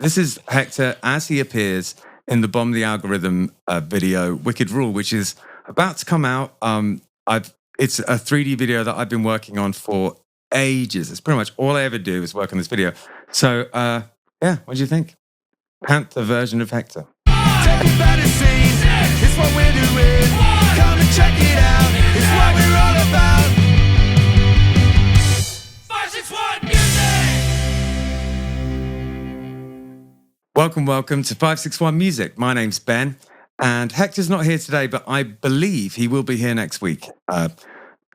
This is Hector as he appears in the Bomb the Algorithm video, Wicked Rule, which is about to come out. It's a 3D video that I've been working on for ages. It's pretty much all I ever do is work on this video. So, yeah, what do you think? Panther version of Hector. Taking fantasies, it's what we're doing. Come and check it out, it's what we're all about. 561 Music! Welcome to 561 Music. My name's Ben, and Hector's not here today, but I believe he will be here next week.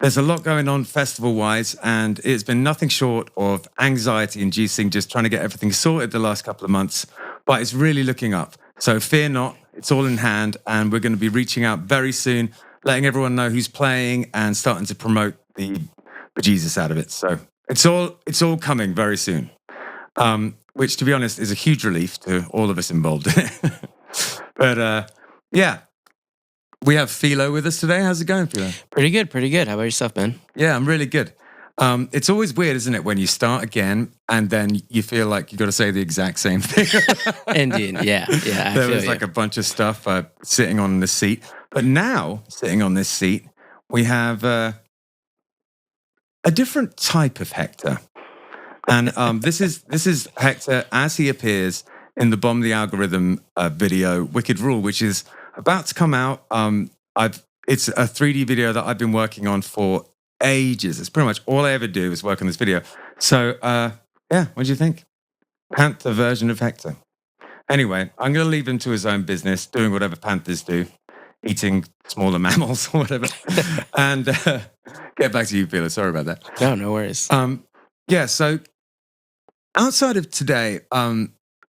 There's a lot going on festival-wise, and it's been nothing short of anxiety-inducing just trying to get everything sorted the last couple of months, but it's really looking up. So fear not, it's all in hand, and we're going to be reaching out very soon, letting everyone know who's playing and starting to promote the bejesus out of it. So it's all coming very soon, which, to be honest, is a huge relief to all of us involved in it. But yeah, we have Fillo with us today. How's it going, Fillo? Pretty good. How about yourself, Ben? Yeah, I'm really good. It's always weird, isn't it, when you start again and then you feel like you got to say the exact same thing. Indeed, yeah. There was like a bunch of stuff sitting on the seat, but now sitting on this seat, we have a different type of Hector, and this is Hector as he appears in the Bomb the Algorithm video, Wicked Rule, which is about to come out. It's a 3D video that I've been working on for ages. It's pretty much all I ever do is work on this video. So, yeah, what do you think? Panther version of Hector. Anyway, I'm going to leave him to his own business, doing whatever panthers do, eating smaller mammals or whatever. And get back to you, Fillo. Sorry about that. No worries. Yeah, so outside of today, I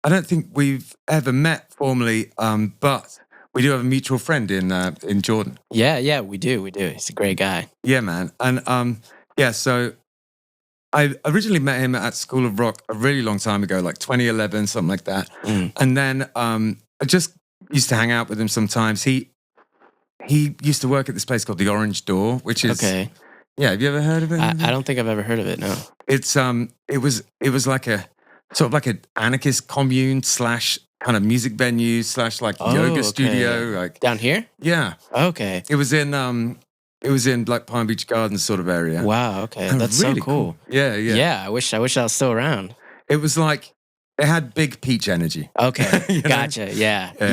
don't think we've ever met formally, but we do have a mutual friend in Jordan. Yeah, we do. He's a great guy. Yeah, man. And yeah, so I originally met him at School of Rock a really long time ago, like 2011, something like that. And then I just used to hang out with him sometimes. He used to work at this place called the Orange Door, which is okay. Yeah, have you ever heard of it? I don't think I've ever heard of it. No. It's it was like a sort of like an anarchist commune / kind of music venue / like yoga studio, like down here. Yeah. Okay. It was in like Palm Beach Gardens sort of area. Wow. Okay, And that's really so cool. Yeah. Yeah. I wish I was still around. It was like it had big peach energy. Okay. You know? Gotcha. Yeah. For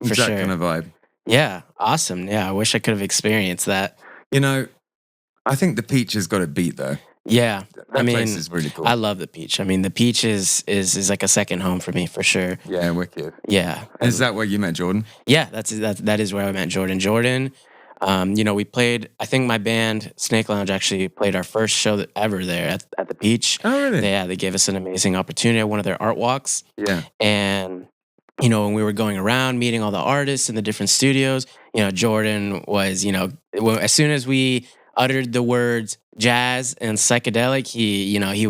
That sure. kind of vibe. Yeah. Awesome. Yeah. I wish I could have experienced that. You know, I think the peach has got it beat though. Yeah. That place is really cool. I love the Peach. I mean, the Peach is like a second home for me, for sure. Yeah, wicked. Yeah. Is that where you met Jordan? Yeah, that is where I met Jordan. Jordan, we played, I think my band, Snake Lounge, actually played our first show ever there at the Peach. Oh, really? They gave us an amazing opportunity at one of their art walks. Yeah. And, when we were going around meeting all the artists in the different studios, Jordan was, as soon as we uttered the words jazz and psychedelic, he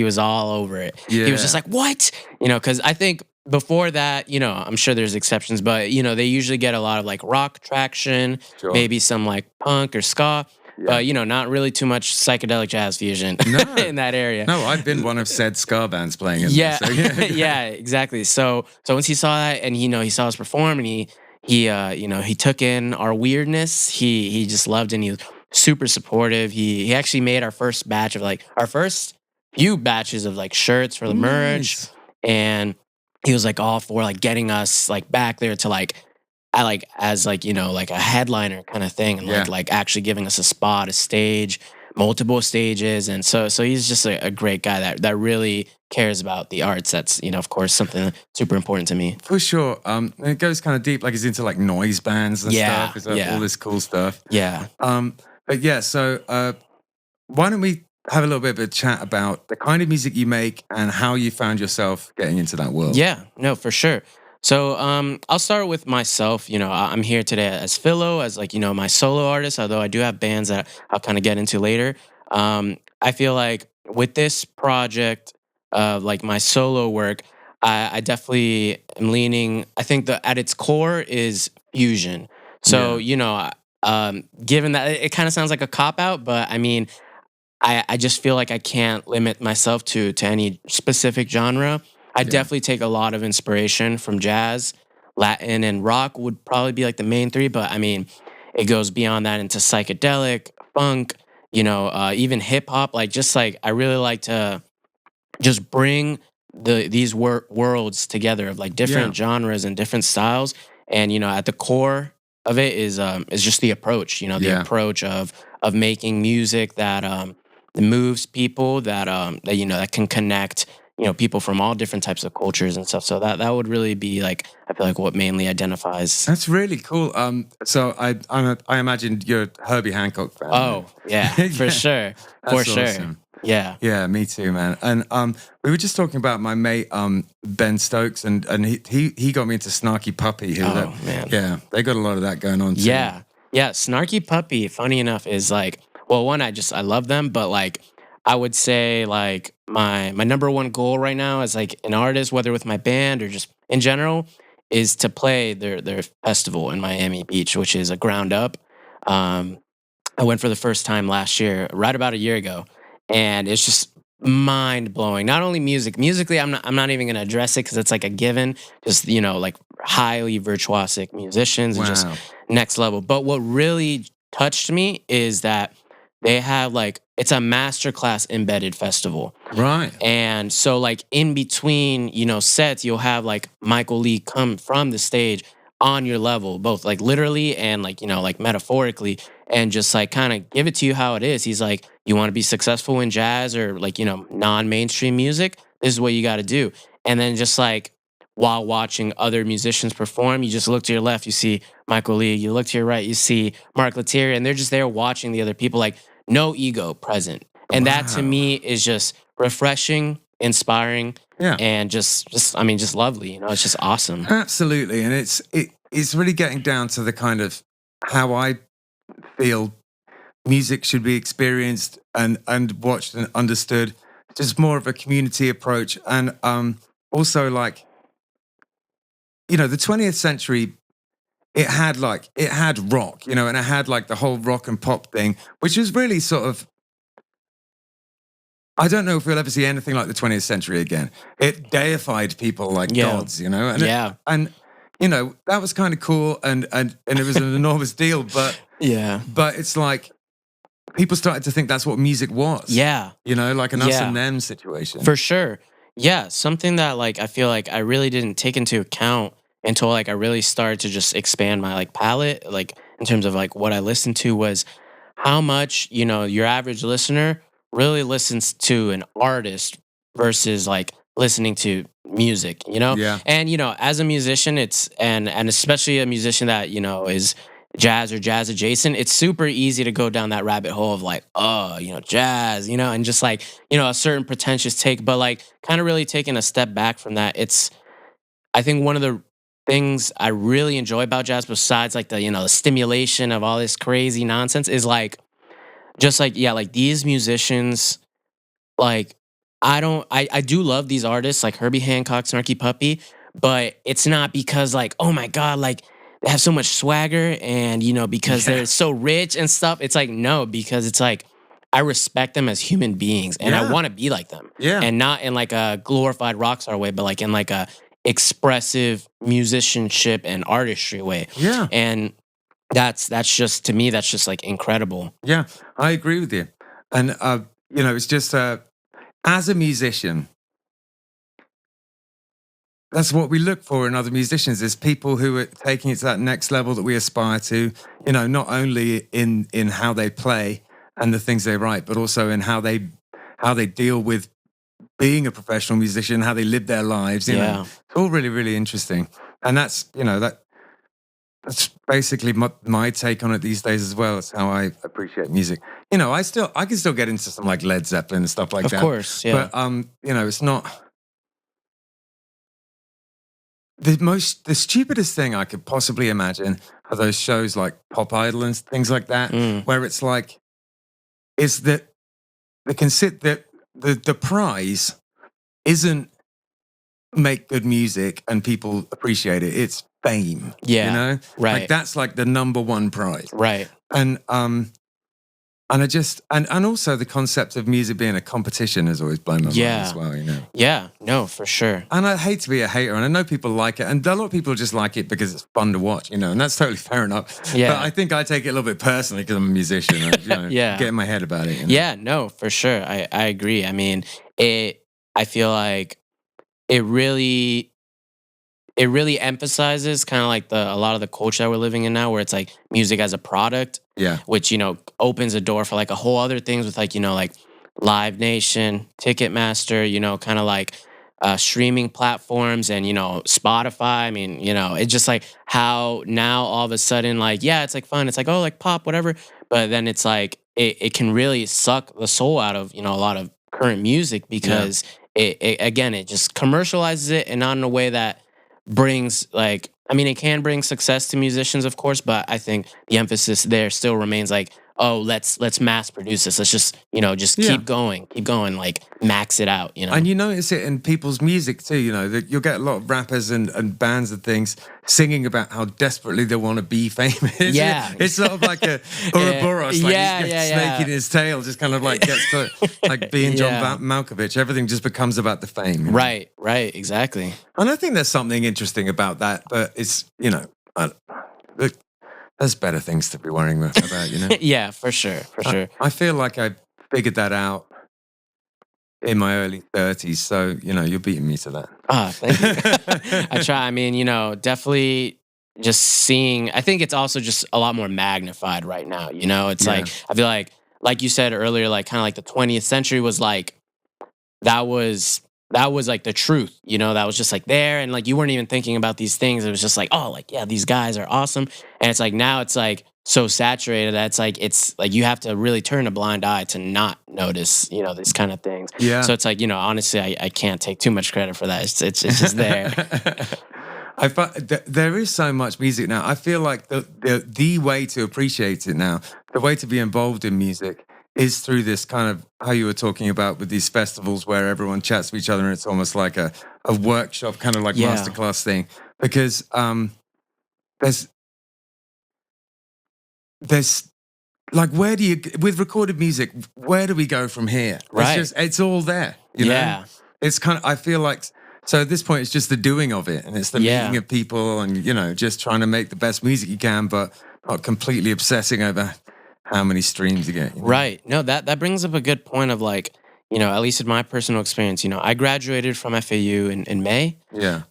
was all over it. Yeah. He was just like, what? Because I think before that, I'm sure there's exceptions, but they usually get a lot of like rock traction, Sure. maybe some like punk or ska, but not really too much psychedelic jazz fusion in that area. No, I've been one of said ska bands playing it. Yeah, So, yeah. yeah, exactly. So once he saw that and he saw us perform and he took in our weirdness, he just loved it and he was super supportive. He actually made our first batch of our first few batches of like shirts for the merch, and he was like all for like getting us like back there to as like a headliner kind of thing, and like actually giving us a spot, a stage, multiple stages, and so he's just a great guy that really cares about the arts. That's of course something super important to me. For sure. And it goes kind of deep, like he's into like noise bands and stuff. It's like all this cool stuff. Yeah. But yeah, so why don't we have a little bit of a chat about the kind of music you make and how you found yourself getting into that world? Yeah, no, for sure. So I'll start with myself. I'm here today as Fillo, as my solo artist, although I do have bands that I'll kind of get into later. I feel like with this project, like my solo work, I definitely am leaning, I think at its core is fusion. So, given that it kind of sounds like a cop-out, but I mean, I just feel like I can't limit myself to any specific genre. I definitely take a lot of inspiration from jazz, Latin, and rock would probably be like the main three. But I mean, it goes beyond that into psychedelic, funk, even hip hop. Like just like I really like to just bring these worlds together of like Yeah. different genres and different styles. And at the core of it is just the approach. The Yeah. approach of making music that moves people, that can connect people from all different types of cultures and stuff. So that would really be like I feel like what mainly identifies. That's really cool. So I imagine you're a Herbie Hancock fan. Oh yeah, for Yeah. sure, for That's sure. awesome. Yeah. Yeah, me too, man. And we were just talking about my mate Ben Stokes, and he got me into Snarky Puppy. Oh, man. Yeah, they got a lot of that going on too. Yeah. Yeah. Snarky Puppy, funny enough, is like, well, one, I love them, but like, I would say like my number one goal right now as like an artist, whether with my band or just in general, is to play their festival in Miami Beach, which is a ground up. Um, I went for the first time last year, right about a year ago, and it's just mind blowing. Not only musically, I'm not even gonna address it because it's like a given. Just like highly virtuosic musicians and just Wow. next level. But what really touched me is that they have like it's a masterclass embedded festival. Right. And so, like, in between, sets, you'll have like Michael Lee come from the stage on your level, both like literally and like, like metaphorically, and just like kind of give it to you how it is. He's like, you want to be successful in jazz or like, non mainstream music? This is what you got to do. And then just like while watching other musicians perform, you just look to your left, you see Michael Lee, you look to your right, you see Mark Lethierry, and they're just there watching the other people, like no ego present. And that to Wow. me is just refreshing, inspiring, Yeah. and just I mean, just lovely. It's just awesome. Absolutely, and it's really getting down to the kind of how I feel music should be experienced and watched and understood. Just more of a community approach, and also like the 20th century. It had rock, and it had like the whole rock and pop thing, which was really sort of. I don't know if we'll ever see anything like the 20th century again. It deified people like Yeah. gods, and Yeah. and that was kind of cool, and it was an enormous deal, but Yeah. it's like people started to think that's what music was. Yeah. Like an us Yeah. and them situation. For sure. Yeah, something that like I feel like I really didn't take into account until like I really started to just expand my like palette, like in terms of like what I listened to was how much, your average listener really listens to an artist versus like listening to music. Yeah. And as a musician, it's and especially a musician that, is jazz or jazz adjacent, it's super easy to go down that rabbit hole of like, oh, jazz, and just like, a certain pretentious take, but like kind of really taking a step back from that. I think one of the things I really enjoy about jazz, besides like the stimulation of all this crazy nonsense, is like, just like, yeah, like these musicians, like, I do love these artists like Herbie Hancock, Snarky Puppy, but it's not because like, oh my God, like, they have so much swagger and because Yeah. they're so rich and stuff. It's like no, because it's like I respect them as human beings and I Yeah. want to be like them. Yeah. And not in like a glorified rock star way, but like in like a expressive musicianship and artistry way. Yeah. And that's just to me that's just like incredible. Yeah, I agree with you. And it's just as a musician, that's what we look for in other musicians is people who are taking it to that next level that we aspire to, not only in how they play and the things they write, but also in how they deal with being a professional musician, how they live their lives. Yeah. It's all really, really interesting. And that's, that's basically my take on it these days as well. It's how I appreciate music. I can still get into some like Led Zeppelin and stuff like Of that. course, yeah. But it's not the stupidest thing I could possibly imagine are those shows like Pop Idol and things like that, where it's like is that the prize isn't make good music and people appreciate it. It's fame. Yeah, right. Like that's like the number one prize. Right. And And I just and also the concept of music being a competition has always blown my mind as well, Yeah, no, for sure. And I hate to be a hater, and I know people like it, and a lot of people just like it because it's fun to watch, and that's totally fair enough. Yeah. But I think I take it a little bit personally because I'm a musician. And, Yeah. get in my head about it. Yeah, no, for sure. I agree. I mean, I feel like it really emphasizes kind of like a lot of the culture that we're living in now, where it's like music as a product, Yeah. which opens a door for like a whole other things with like like Live Nation, Ticketmaster, kind of like streaming platforms and Spotify. I mean, it's just like how now all of a sudden, like, yeah, it's like fun. It's like, oh, like pop, whatever. But then it's like it can really suck the soul out of a lot of current music because it just commercializes it, and not in a way that brings like, I mean, it can bring success to musicians, of course, but I think the emphasis there still remains like, oh, let's mass produce this. Let's just keep going, like max it out. And you notice it in people's music too. That you'll get a lot of rappers and bands and things singing about how desperately they want to be famous. Yeah, it's sort of like a Ouroboros, like he's snake in his tail, just kind of like gets to like being John Malkovich. Everything just becomes about the fame. Right, exactly. And I think there's something interesting about that, but it's look, there's better things to be worrying about. Yeah, for sure. I feel like I figured that out in my early 30s, so you're beating me to that. Thank you. I try. I mean, definitely just seeing. I think it's also just a lot more magnified right now. It's like I feel like you said earlier, like kind of like the 20th century was like that was like the truth. That was just like there, and like you weren't even thinking about these things. It was just like, oh, like yeah, these guys are awesome, and it's like now it's like so saturated that it's like you have to really turn a blind eye to not notice these kind of things. Yeah. So it's like honestly, I can't take too much credit for that. It's just there. I find there is so much music now. I feel like the way to appreciate it now, the way to be involved in music, is through this kind of how you were talking about with these festivals where everyone chats to each other and it's almost like a workshop kind of like masterclass thing. Because there's like, where do you, with recorded music, where do we go from here? Right. It's all there, you know? It's kind of, I feel like, so at this point, it's just the doing of it, and it's the meeting of people and, just trying to make the best music you can, but not completely obsessing over how many streams you get. Right. No, that brings up a good point of like, at least in my personal experience, I graduated from FAU in May. Yeah.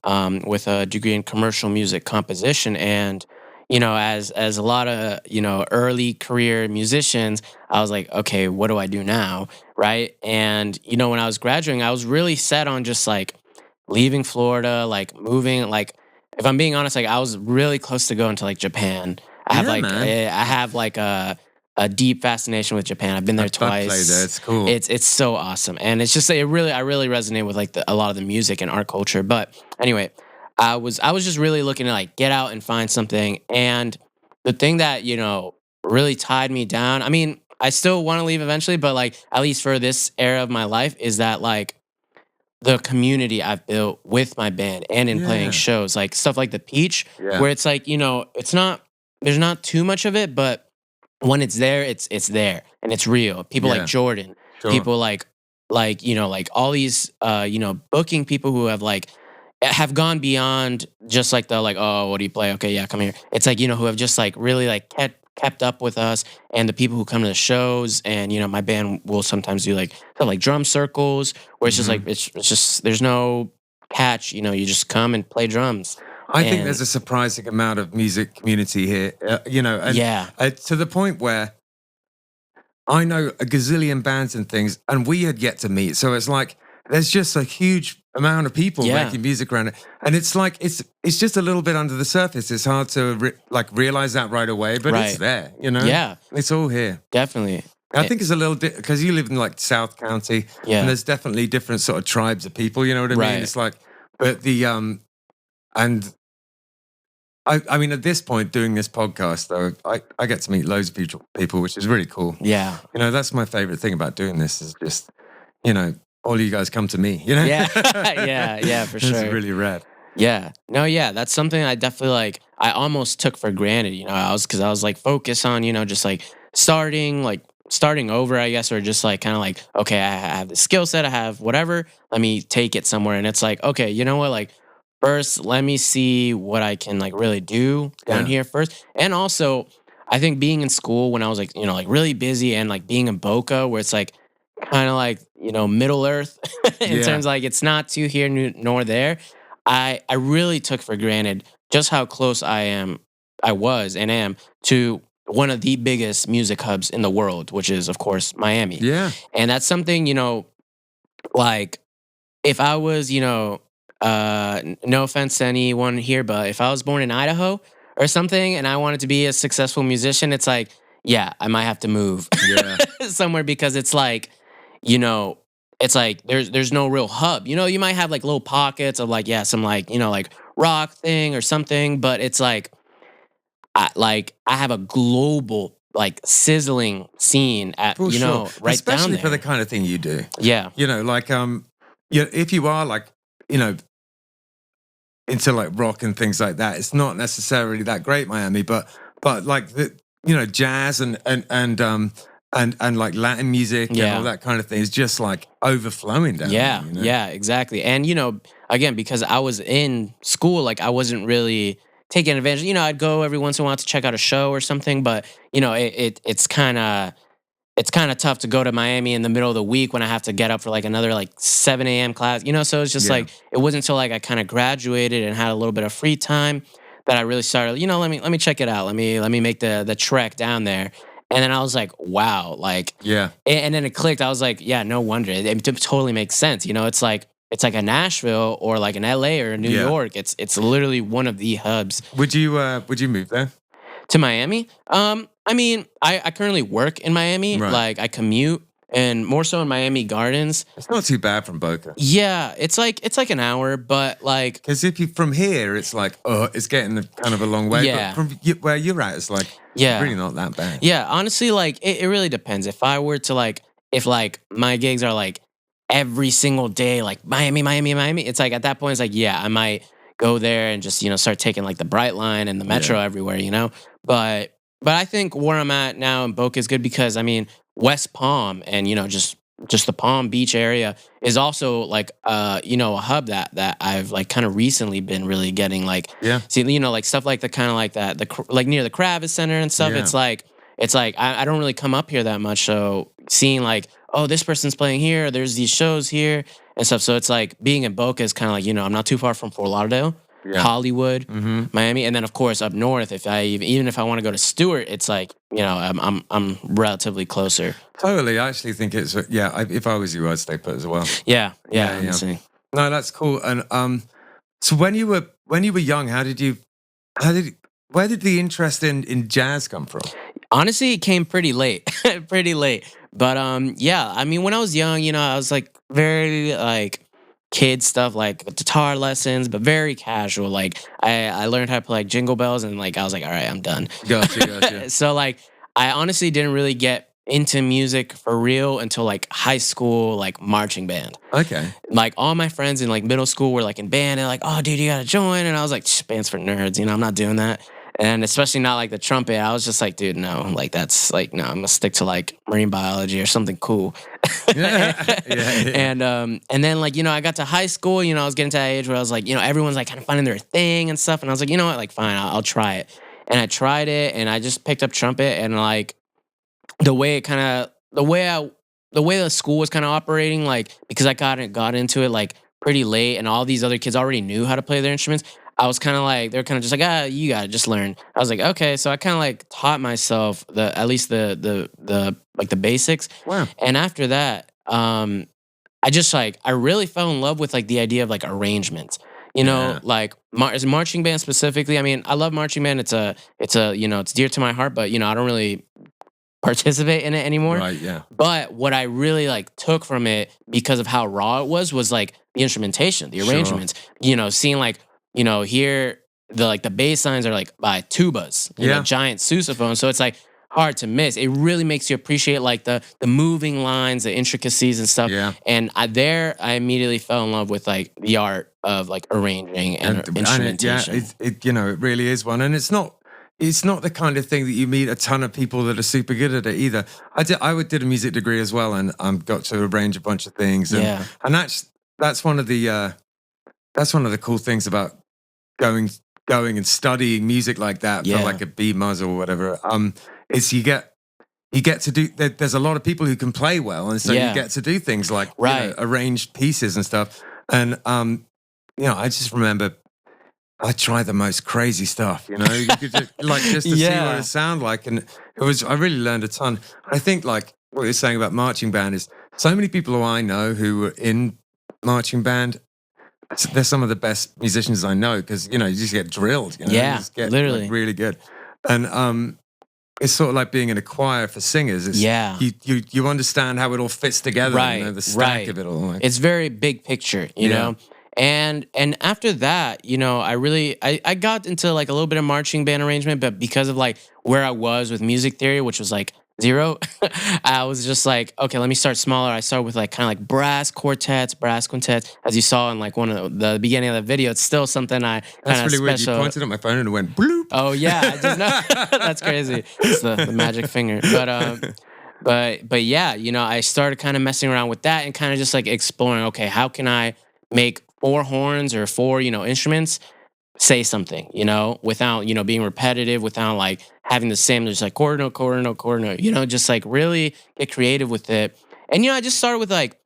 With a degree in commercial music composition. And, as a lot of, early career musicians, I was like, okay, what do I do now? Right. And, when I was graduating, I was really set on just like leaving Florida, like moving, like, if I'm being honest, like I was really close to going to like Japan. I have like a deep fascination with Japan. I've been there twice. I played there. It's cool. It's so awesome, and it's just I really resonate with like a lot of the music and art culture. But anyway, I was just really looking to like get out and find something. And the thing that really tied me down. I mean, I still want to leave eventually, but like at least for this era of my life, is that like the community I've built with my band and in playing shows, like stuff like the Peach, where it's like it's not, there's not too much of it, but when it's there, it's there and it's real. People like Jordan, people like all these booking people who have gone beyond just like the like, oh, what do you play? Okay, yeah, come here. It's like who have just like really like kept up with us, and the people who come to the shows. And my band will sometimes do like drum circles where it's just like it's just there's no catch. You just come and play drums. I think there's a surprising amount of music community here, to the point where I know a gazillion bands and things, and we had yet to meet. So it's like there's just a huge amount of people making music around it, and it's like it's just a little bit under the surface. It's hard to realize that right away, but it's there. Yeah, it's all here. Definitely. I think it's a little because you live in like South County, and there's definitely different sort of tribes of people. You know what I mean? It's like, but the and I mean, at this point, doing this podcast, though, I get to meet loads of people, which is really cool. Yeah. That's my favorite thing about doing this is just, all you guys come to me, Yeah. Yeah, for sure. It's really rad. Yeah. No, yeah. That's something I definitely like, I almost took for granted, because I was like focused on, just like starting starting over, I guess, or just like kind of like, okay, I have the skill set, I have whatever, let me take it somewhere. And it's like, okay, you know what, like first, let me see what I can like really do down Yeah. here first. And also, I think being in school when I was like, like really busy and like being in Boca, where it's like kind of like, Middle Earth in Yeah. terms of like it's not too here nor there. I really took for granted just how close I was and am to one of the biggest music hubs in the world, which is of course Miami. Yeah. And that's something, like if I was, no offense to anyone here, but if I was born in Idaho or something and I wanted to be a successful musician, it's like, yeah, I might have to move Yeah. somewhere because it's like, it's like there's no real hub. You might have like little pockets of like, yeah, some like, like rock thing or something, but it's like I have a global like sizzling scene at For sure. right Especially down there. for the kind of thing you do. Yeah. Like if you are like, into like rock and things like that, it's not necessarily that great, Miami, but like the jazz and like Latin music and Yeah. all that kind of thing is just like overflowing down Yeah, there, you know? yeah, exactly. And again, because I was in school, like I wasn't really taking advantage. I'd go every once in a while to check out a show or something, but it's kind of tough to go to Miami in the middle of the week when I have to get up for like another like 7 a.m. class. So it's just Yeah. like it wasn't until like I kind of graduated and had a little bit of free time that I really started. Let me check it out. Let me make the trek down there. And then I was like, wow, like Yeah. and then it clicked. I was like, yeah, no wonder. It totally makes sense. It's like a Nashville or like an LA or a New Yeah. York. It's literally one of the hubs. Would you move there? To Miami? I mean, I currently work in Miami. Right. Like I commute and more so in Miami Gardens. It's not too bad from Boca. Yeah, it's like an hour, but like Because if you from here, it's like, it's getting kind of a long way. Yeah. But from where you're at, it's like Yeah. really not that bad. Yeah, honestly, like it really depends. If I were to like, if like my gigs are like every single day, like Miami, it's like at that point, it's like, yeah, I might go there and just, start taking like the Bright Line and the Metro everywhere. But I think where I'm at now in Boca is good because I mean, West Palm and, just the Palm Beach area is also like, a hub that I've like kind of recently been really getting like, Yeah. see, like stuff like the kind of like that, like near the Kravis Center and stuff. Yeah. It's like I don't really come up here that much. So seeing like, oh, this person's playing here, there's these shows here and stuff. So it's like being in Boca is kind of like, I'm not too far from Fort Lauderdale, Yeah. Hollywood, Mm-hmm. Miami, and then of course up north. If I even if I want to go to Stewart, it's like I'm relatively closer. Totally. I actually think it's if I was you, I'd stay put as well. Yeah, Yeah, yeah. honestly. No, that's cool. And so when you were young, where did the interest in jazz come from? Honestly, it came pretty late, pretty late. But yeah, I mean, when I was young, I was like very like kid stuff, like guitar lessons, but very casual. Like I learned how to play like Jingle Bells, and like I was like, all right, I'm done. Gotcha. So like I honestly didn't really get into music for real until like high school, like marching band. Okay. Like all my friends in like middle school were like in band and like, oh dude, you gotta join. And I was like, band's for nerds, I'm not doing that. And especially not like the trumpet. I was just like, dude, no, like that's like, no, I'm gonna stick to like marine biology or something cool. Yeah. And then like, I got to high school, I was getting to that age where I was like, everyone's like kind of finding their thing and stuff. And I was like, you know what, like fine, I'll try it. And I tried it and I just picked up trumpet and like the way the school was kind of operating, like because I got into it like pretty late and all these other kids already knew how to play their instruments. I was kind of like, they're kind of just like, you gotta just learn. I was like, okay. So I kind of like taught myself at least the like the basics. Wow. And after that, I just like, I really fell in love with like the idea of like arrangements, Yeah. like as marching band specifically. I mean, I love marching band. It's it's dear to my heart, but I don't really participate in it anymore. Right. Yeah. But what I really like took from it because of how raw it was like the instrumentation, the Sure. arrangements, seeing like, here the bass lines are like by tubas, Yeah. giant sousaphone. So it's like hard to miss. It really makes you appreciate like the moving lines, the intricacies and stuff. Yeah. And I immediately fell in love with like the art of like arranging and instrumentation. it really is one. And it's not, it's not the kind of thing that you meet a ton of people that are super good at it either. I did a music degree as well, and got to arrange a bunch of things. And, Yeah. and that's one of the cool things about going and studying music like that Yeah. for like a B-Mus or whatever. Is you get to do. There's a lot of people who can play well, and so Yeah. you get to do things like Right. arrange pieces and stuff. And I just remember I tried the most crazy stuff. You could just to see what it sounded like, and I really learned a ton. I think like what you're saying about marching band is so many people who I know who were in marching band. They're some of the best musicians I know because you just get drilled. You Yeah, just get literally. really good, and it's sort of like being in a choir for singers. It's, you understand how it all fits together. Right, The stack right. of it all. Like, It's very big picture, you know. And after that, I got into like a little bit of marching band arrangement, but because of like where I was with music theory, which was like 0, I was just like, okay, let me start smaller. I started with like kind of like brass quartets, brass quintets, as you saw in like one of the beginning of the video. It's still something I kind that's of really weird. You special. pointed at my phone and it went bloop. Oh yeah, I did not. That's crazy. It's the magic finger. But yeah, I started kind of messing around with that and kind of just like exploring. Okay, how can I make 4 horns or 4 instruments say something, without being repetitive, without like having the same just like quarter note, quarter note, quarter note. Just like really get creative with it. And I just started with like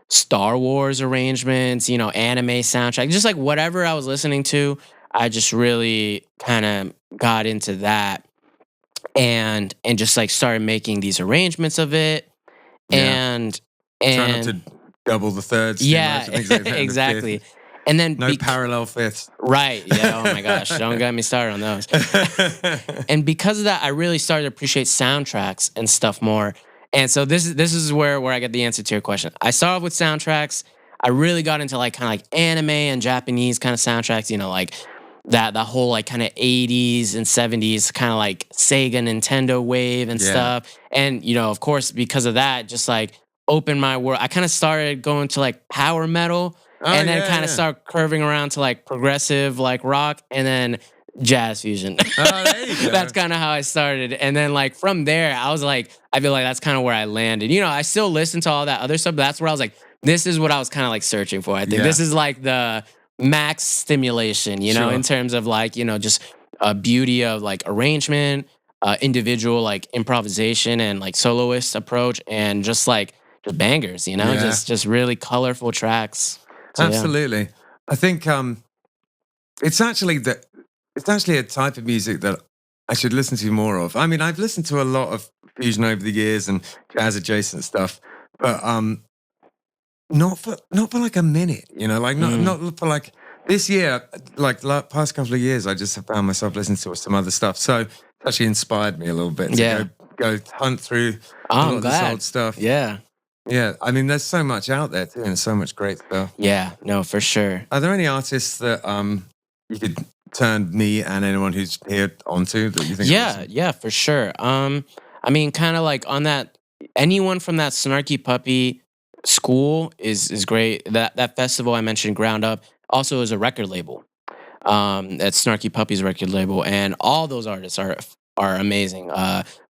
Star Wars arrangements, anime soundtrack, just like whatever I was listening to. I just really kind of got into that and just like started making these arrangements of it. And try not to double the thirds. Too yeah, much, and things like that, and the exactly. fifth. And then No parallel fifths. right, yeah. Oh my gosh, don't get me started on those. And because of that, I really started to appreciate soundtracks and stuff more. And so this is where I get the answer to your question. I started off with soundtracks. I really got into like kind of like anime and Japanese kind of soundtracks. Like that whole like kind of 80s and 70s kind of like Sega Nintendo wave and stuff. And of course, because of that, just like opened my world. I kind of started going to like power metal. And then kind of start curving around to like progressive, like rock, and then jazz fusion. There you go. That's kind of how I started. And then like from there, I was like, I feel like that's kind of where I landed. I still listen to all that other stuff, but that's where I was like, this is what I was kind of like searching for. I think this is like the max stimulation, in terms of like, just a beauty of like arrangement, individual like improvisation and like soloist approach, and just bangers, just really colorful tracks. So, Absolutely. I think it's actually a type of music that I should listen to more of. I mean, I've listened to a lot of fusion over the years and jazz adjacent stuff, but not for like a minute, like not for like this year, like the past couple of years, I just have found myself listening to some other stuff. So it's actually inspired me a little bit to go hunt through a lot of this old stuff. Yeah. Yeah, I mean, there's so much out there too, and so much great stuff. Yeah, no, for sure. Are there any artists that you could turn me and anyone who's here onto that you think? Yeah, for sure. I mean, kind of like on that, anyone from that Snarky Puppy school is great. That festival I mentioned, Ground Up, also is a record label. That's Snarky Puppy's record label, and all those artists are amazing.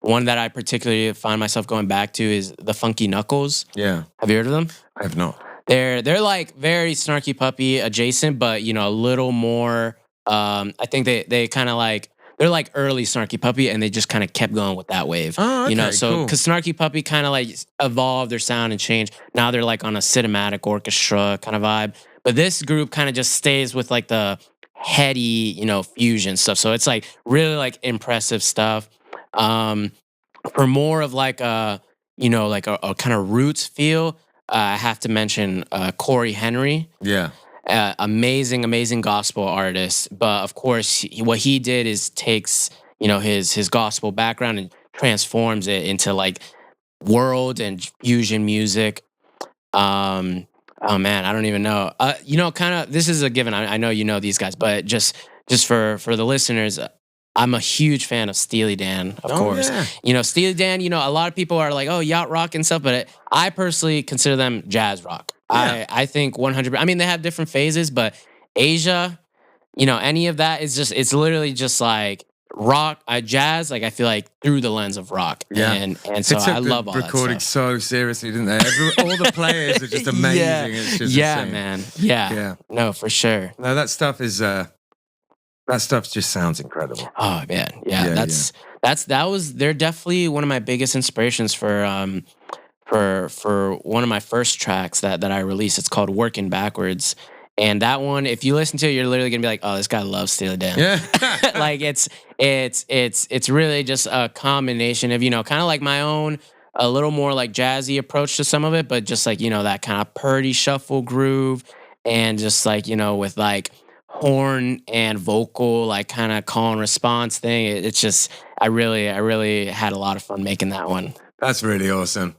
One that I particularly find myself going back to is the Funky Knuckles. Yeah. Have you heard of them? I have not. They're like very Snarky Puppy adjacent, but a little more. I think they kind of like, they're like early Snarky Puppy, and they just kind of kept going with that wave. Oh, okay, so cool. because Snarky Puppy kind of like evolved their sound and changed. Now they're like on a cinematic orchestra kind of vibe. But this group kind of just stays with like the heady, fusion stuff. So it's like really like impressive stuff. For more of like a kind of roots feel, I have to mention Corey Henry. Yeah. Amazing gospel artist. But of course, what he did is takes, his gospel background and transforms it into like world and fusion music. Oh man, I don't even know. Kind of, this is a given. I know you know these guys, but just for the listeners, I'm a huge fan of Steely Dan, of course. Yeah. Steely Dan, a lot of people are like, oh, yacht rock and stuff, but I personally consider them jazz rock. Yeah. I think 100%. I mean, they have different phases, but Asia, any of that is it's literally just like rock, jazz, like I feel like through the lens of rock. Yeah. And so They took I the love all that recording stuff. so seriously, didn't they? All the players are just amazing. Yeah, It's just yeah, insane. man. Yeah. Yeah. No, for sure. No, that stuff is that stuff just sounds incredible. Oh man, yeah. Yeah, They're definitely one of my biggest inspirations for one of my first tracks that I released. It's called Working Backwards. And that one, if you listen to it, you're literally gonna be like, "Oh, this guy loves Steely Dan." Yeah. Like it's really just a combination of kind of like my own a little more like jazzy approach to some of it, but just like that kind of purdy shuffle groove, and just like with like horn and vocal like kind of call and response thing. It's just I really had a lot of fun making that one. That's really awesome.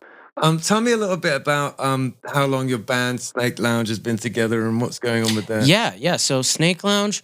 Tell me a little bit about how long your band Snake Lounge has been together and what's going on with that. Yeah. So Snake Lounge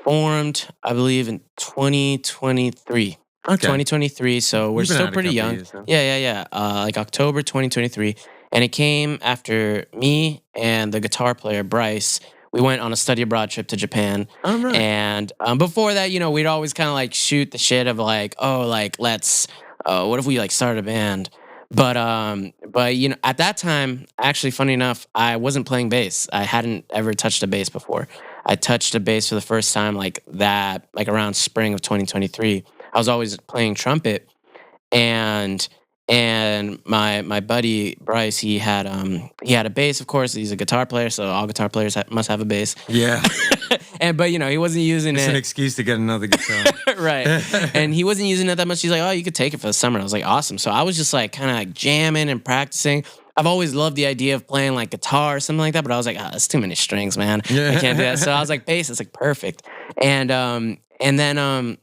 formed, I believe, in 2023. Okay. 2023. So we're You've been still at it a pretty couple young. years then. Yeah. Like October 2023, and it came after me and the guitar player Bryce. We went on a study abroad trip to Japan. Oh, right. And before that, we'd always kind of like shoot the shit of like, oh, like let's, what if we like started a band? But at that time, actually, funny enough, I wasn't playing bass. I hadn't ever touched a bass before. I touched a bass for the first time like around spring of 2023. I was always playing trumpet, and my buddy Bryce, he had a bass. Of course, he's a guitar player, so all guitar players must have a bass. Yeah. But he wasn't using It's it. an excuse to get another guitar. Right. And he wasn't using it that much. He's like, oh, you could take it for the summer. And I was like, awesome. So I was just like kind of like jamming and practicing. I've always loved the idea of playing like guitar or something like that, but I was like, that's too many strings, man. Yeah. I can't do that. So I was like, bass, it's like perfect. And then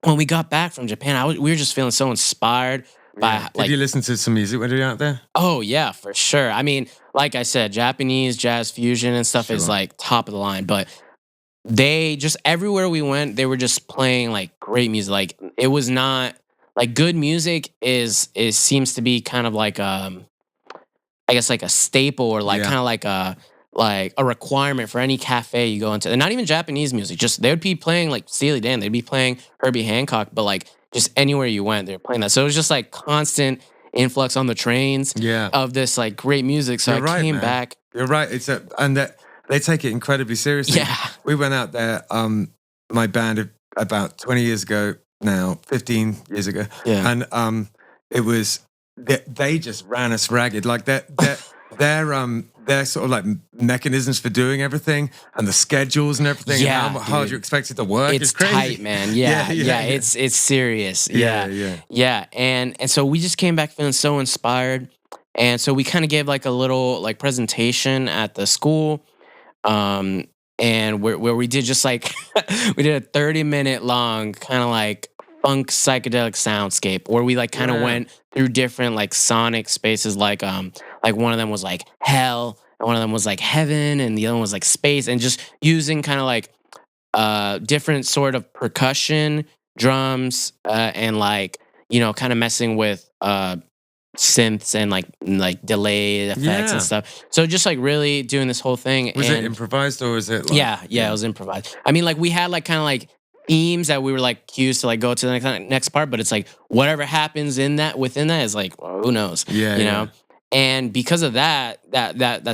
when we got back from Japan, we were just feeling so inspired by Did you listen to some music when you were out there? Oh yeah, for sure. I mean, like I said, Japanese jazz fusion and stuff is Sure. like top of the line, but they just everywhere we went, they were just playing like great music. Like it was not like good music is seems to be kind of like I guess like a staple or like Yeah. kind of like a requirement for any cafe you go into. And not even Japanese music, just they would be playing like Steely Dan, they'd be playing Herbie Hancock, but like just anywhere you went, they were playing that. So it was just like constant influx on the trains Yeah. of this like great music. So You're I right, came man. back. You're right. And that they take it incredibly seriously. Yeah. We went out there, my band about 20 years ago now, 15 years ago. Yeah. And it was they just ran us ragged. Like their sort of like mechanisms for doing everything and the schedules and everything. Yeah, and how hard dude. you expected to work. It's crazy. tight, man. Yeah, Yeah. It's serious. Yeah, Yeah, yeah. And so we just came back feeling so inspired, and so we kind of gave like a little like presentation at the school, and where we did just like we did a 30-minute long kind of like funk psychedelic soundscape where we like kind of Yeah. went through different like sonic spaces, like one of them was like hell, and one of them was like heaven, and the other one was like space, and just using kind of like different sort of percussion, drums, and like kind of messing with synths and like delay effects Yeah. and stuff. So just like really doing this whole thing. Was it and improvised or was it like, yeah, it was improvised. I mean, like we had like kind of like themes that we were like cues to like go to the next part, but it's like whatever happens within that is like, well, who knows? Yeah, you yeah. know. And because of that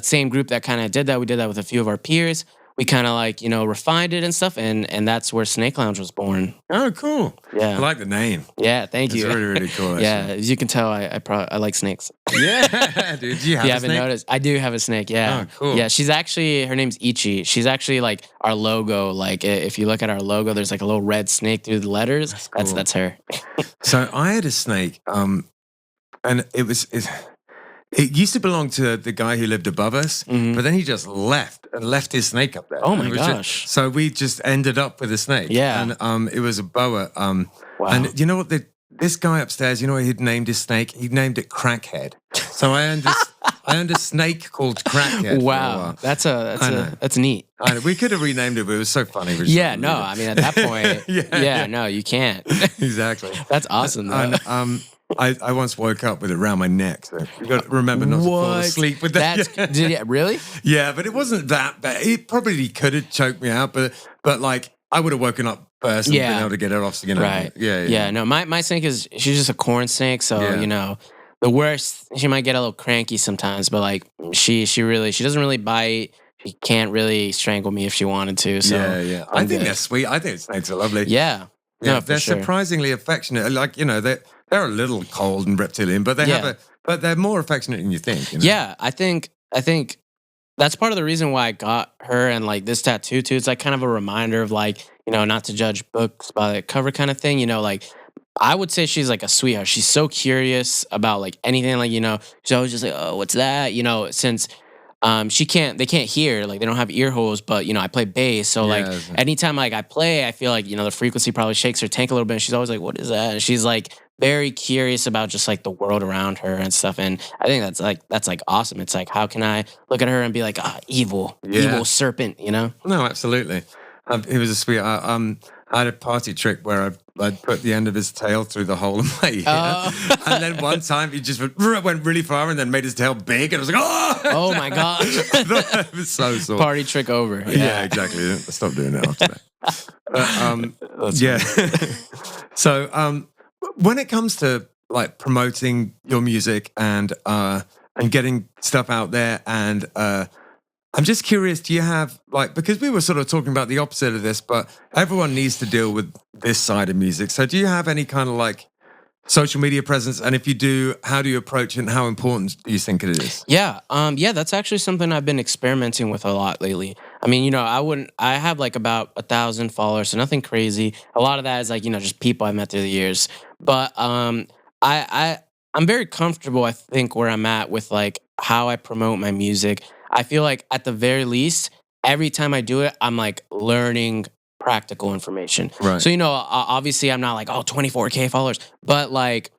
same group that kind of did that, we did that with a few of our peers. We kind of like refined it and stuff, and that's where Snake Lounge was born. Oh, cool. Yeah. I like the name. Yeah, thank It's you. really, really cool. Yeah, actually. as you can tell, I like snakes. Yeah, dude. Do you have If you a haven't snake? noticed, I do have a snake. Yeah, Oh, cool. Yeah, her name's Ichi. She's actually like our logo. Like if you look at our logo, there's like a little red snake through the letters. That's cool. That's her. So I had a snake, and it used to belong to the guy who lived above us, Mhm. but then he just left his snake up there. Oh And my it was just- gosh. so we just ended up with a snake. Yeah. And it was a boa. Wow. And you know what? This guy upstairs, you know what he'd named his snake? He named it Crackhead. So I owned a snake called Crackhead. for a Wow, while. that's know. that's neat. We could have renamed it, but it was so funny. We just Yeah, didn't no, leave it. I mean at that point, Yeah. no, you can't. Exactly. That's awesome though. And I once woke up with it around my neck. So you got to remember not to fall What? asleep with that. Did it really? Yeah, but it wasn't that bad. It probably could have choked me out, but like I would have woken up first and been Yeah. able to get it off. Right. Yeah. No, my snake she's just a corn snake, so Yeah. the worst, she might get a little cranky sometimes, but like she doesn't really bite. She can't really strangle me if she wanted to. So Yeah. I I'm think good. they're sweet. I think snakes are lovely. Yeah. Yeah, No, for they're sure. surprisingly affectionate. Like, they're a little cold and reptilian, but but they're more affectionate than you think. Yeah, I think that's part of the reason why I got her and like this tattoo too. It's like kind of a reminder of like, not to judge books by the cover kind of thing. Like I would say she's like a sweetheart. She's so curious about like anything, like, she's always just like, oh, what's that? Since they can't hear, like they don't have ear holes, but I play bass. So like Yes. anytime like I play, I feel like, the frequency probably shakes her tank a little bit. And she's always like, what is that? And she's like very curious about just like the world around her and stuff. And I think that's like awesome. It's like, how can I look at her and be like, evil serpent, No, absolutely. He was a sweet. I had a party trick where I'd put the end of his tail through the hole in my ear. And then one time he just went really far and then made his tail big. And I was like, oh! Oh my gosh. It was so sore. Party trick over. Yeah, exactly. I stopped doing it after that. That's yeah. So when it comes to like promoting your music and getting stuff out there and I'm just curious, do you have, like, because we were sort of talking about the opposite of this, but everyone needs to deal with this side of music. So do you have any kind of like social media presence? And if you do, how do you approach it and how important do you think it is? Yeah. That's actually something I've been experimenting with a lot lately. I mean, I have like about 1,000 followers, so nothing crazy. A lot of that is like, just people I met through the years. But I'm very comfortable, I think, where I'm at with like how I promote my music. I feel like at the very least, every time I do it, I'm like learning practical information. Right. So, obviously I'm not like, 24K followers, but like,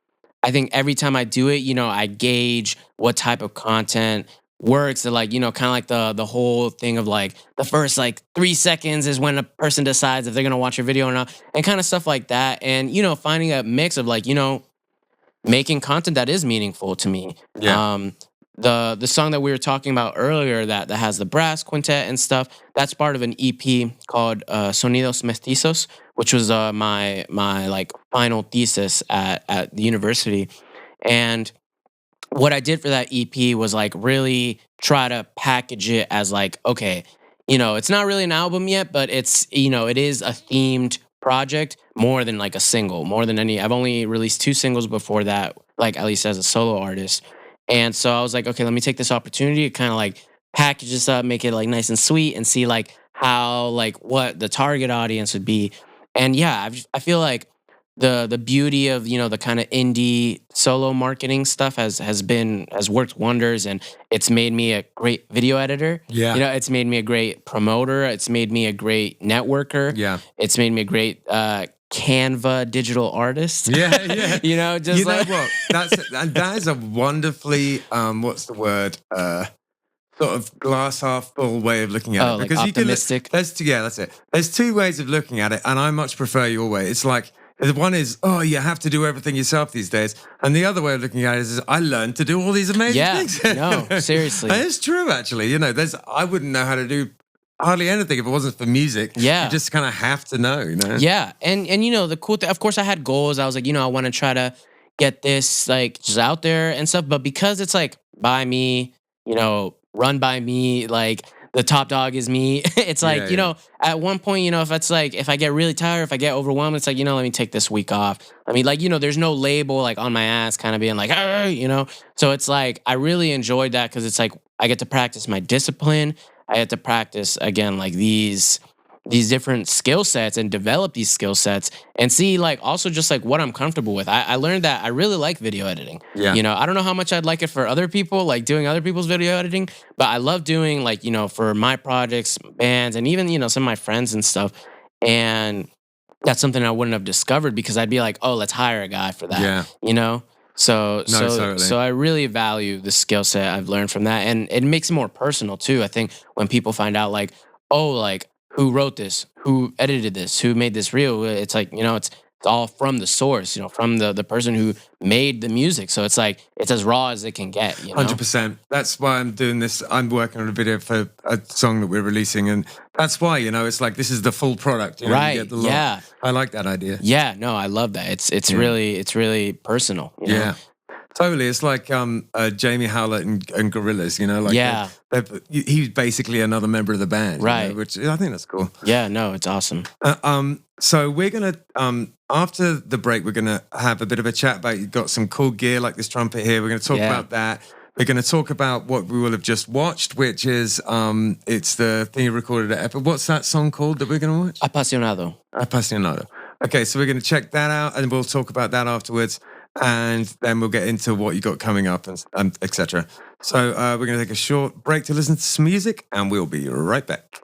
I think every time I do it, I gauge what type of content works. That like, kind of like the whole thing of like the first like 3 seconds is when a person decides if they're going to watch your video or not, and kind of stuff like that. And, finding a mix of like, making content that is meaningful to me. Yeah. The song that we were talking about earlier that has the brass quintet and stuff, that's part of an EP called Sonidos Mestizos, which was my like final thesis at the university. And what I did for that EP was like really try to package it as like, okay, it's not really an album yet, but it's, it is a themed project more than like a single, more than any. I've only released 2 singles before that, like at least as a solo artist. And so I was like, okay, let me take this opportunity to kind of like package this up, make it like nice and sweet, and see like how like what the target audience would be. And yeah, I feel like the beauty of the kind of indie solo marketing stuff has worked wonders, and it's made me a great video editor. Yeah. It's made me a great promoter. It's made me a great networker. Yeah. It's made me a great Canva digital artist. Yeah. Just like what? That is a wonderfully what's the word? Sort of glass half full way of looking at it. like Because optimistic. That's it. There's 2 ways of looking at it, and I much prefer your way. It's like one is, you have to do everything yourself these days, and the other way of looking at it is I learned to do all these amazing things. No, seriously. And it's true, actually. I wouldn't know how to do hardly anything if it wasn't for music. Yeah. You just kind of have to know, Yeah. And the cool thing, of course, I had goals. I was like, I want to try to get this like just out there and stuff. But because it's like by me, run by me, like the top dog is me. It's like, at one point, if it's like, if I get really tired, if I get overwhelmed, it's like, let me take this week off. I mean, like, there's no label like on my ass kind of being like, So it's like, I really enjoyed that because it's like, I get to practice my discipline. I had to practice again, like these different skill sets and develop these skill sets and see like also just like what I'm comfortable with. I learned that I really like video editing. Yeah. I don't know how much I'd like it for other people, like doing other people's video editing, but I love doing like, for my projects, bands, and even, some of my friends and stuff. And that's something I wouldn't have discovered because I'd be like, oh, let's hire a guy for that. Yeah. So totally. I really value the skill set I've learned from that, and it makes it more personal too. I think when people find out like, oh, like who wrote this, who edited this, who made this reel, it's like it's it's all from the source, from the person who made the music. So it's like it's as raw as it can get. 100%. That's why I'm doing this. I'm working on a video for a song that we're releasing, and that's why it's like this is the full product. Right? You get the lot. Yeah. I like that idea. Yeah. No, I love that. It's really personal. Yeah. Totally, it's like Jamie Howlett and Gorillaz, like he's basically another member of the band, right? Which I think that's cool. Yeah, no, it's awesome. So we're gonna after the break, we're gonna have a bit of a chat about, you've got some cool gear like this trumpet here. We're gonna talk about that. We're gonna talk about what we will have just watched, which is it's the thing you recorded at Epic. What's that song called that we're gonna watch? Apasionado. Okay, so we're gonna check that out, and we'll talk about that afterwards. And then we'll get into what you got coming up and etc. So we're going to take a short break to listen to some music, and we'll be right back.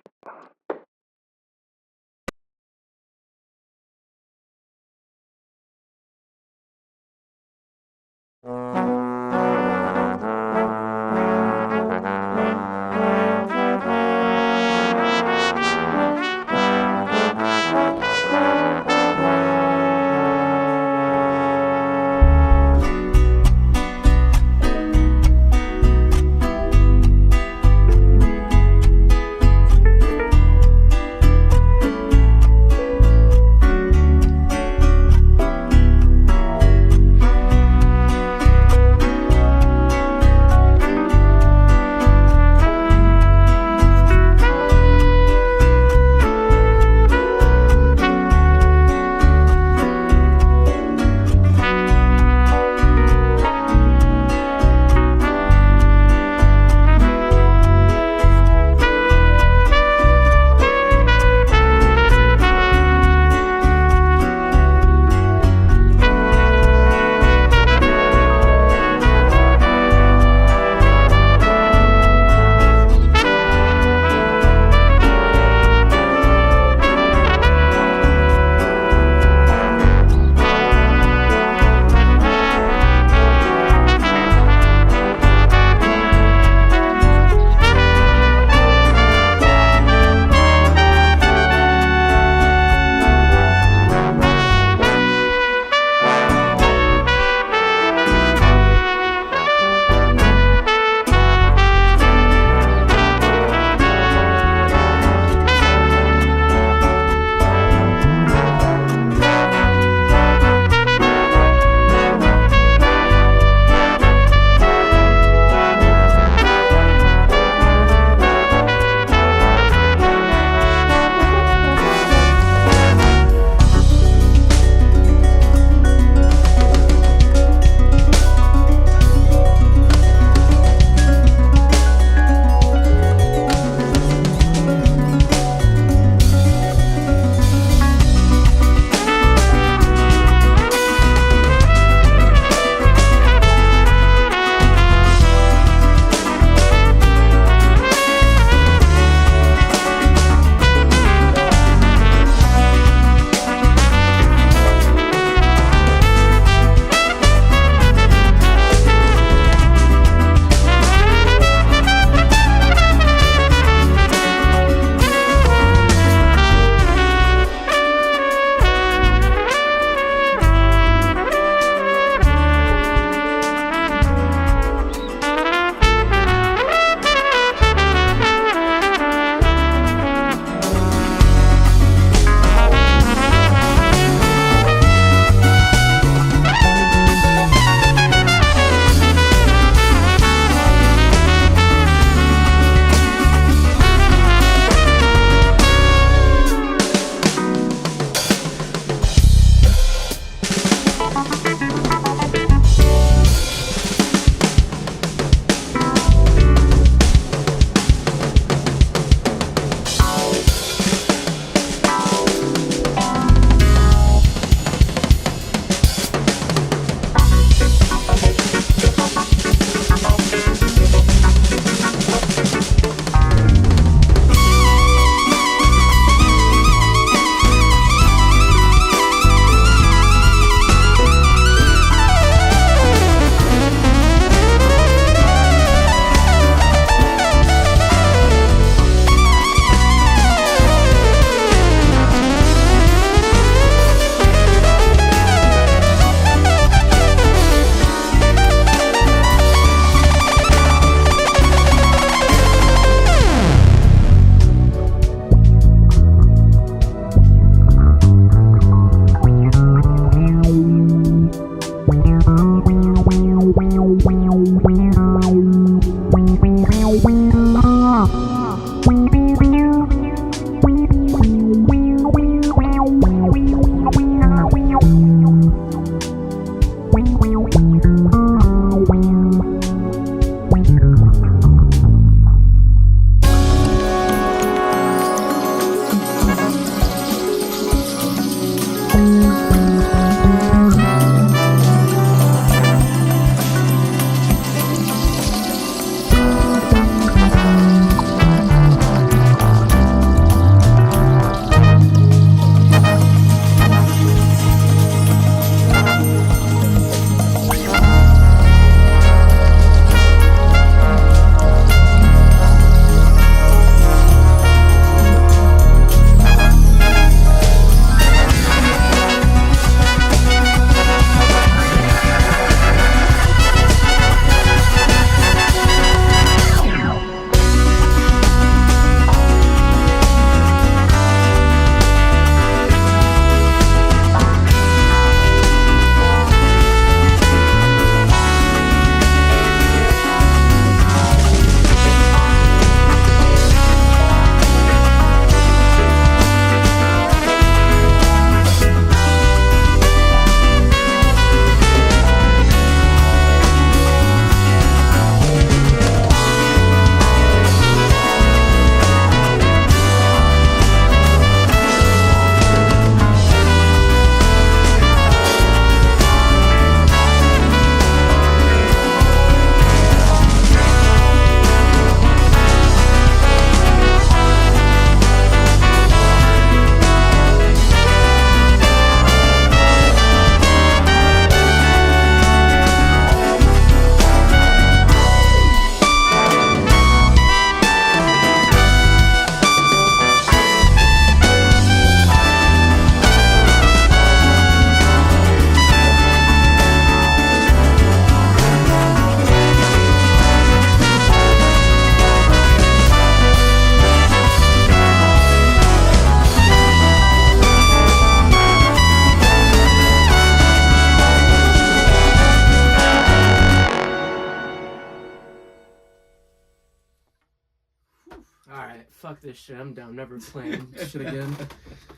this shit. I'm down. Never playing this shit again.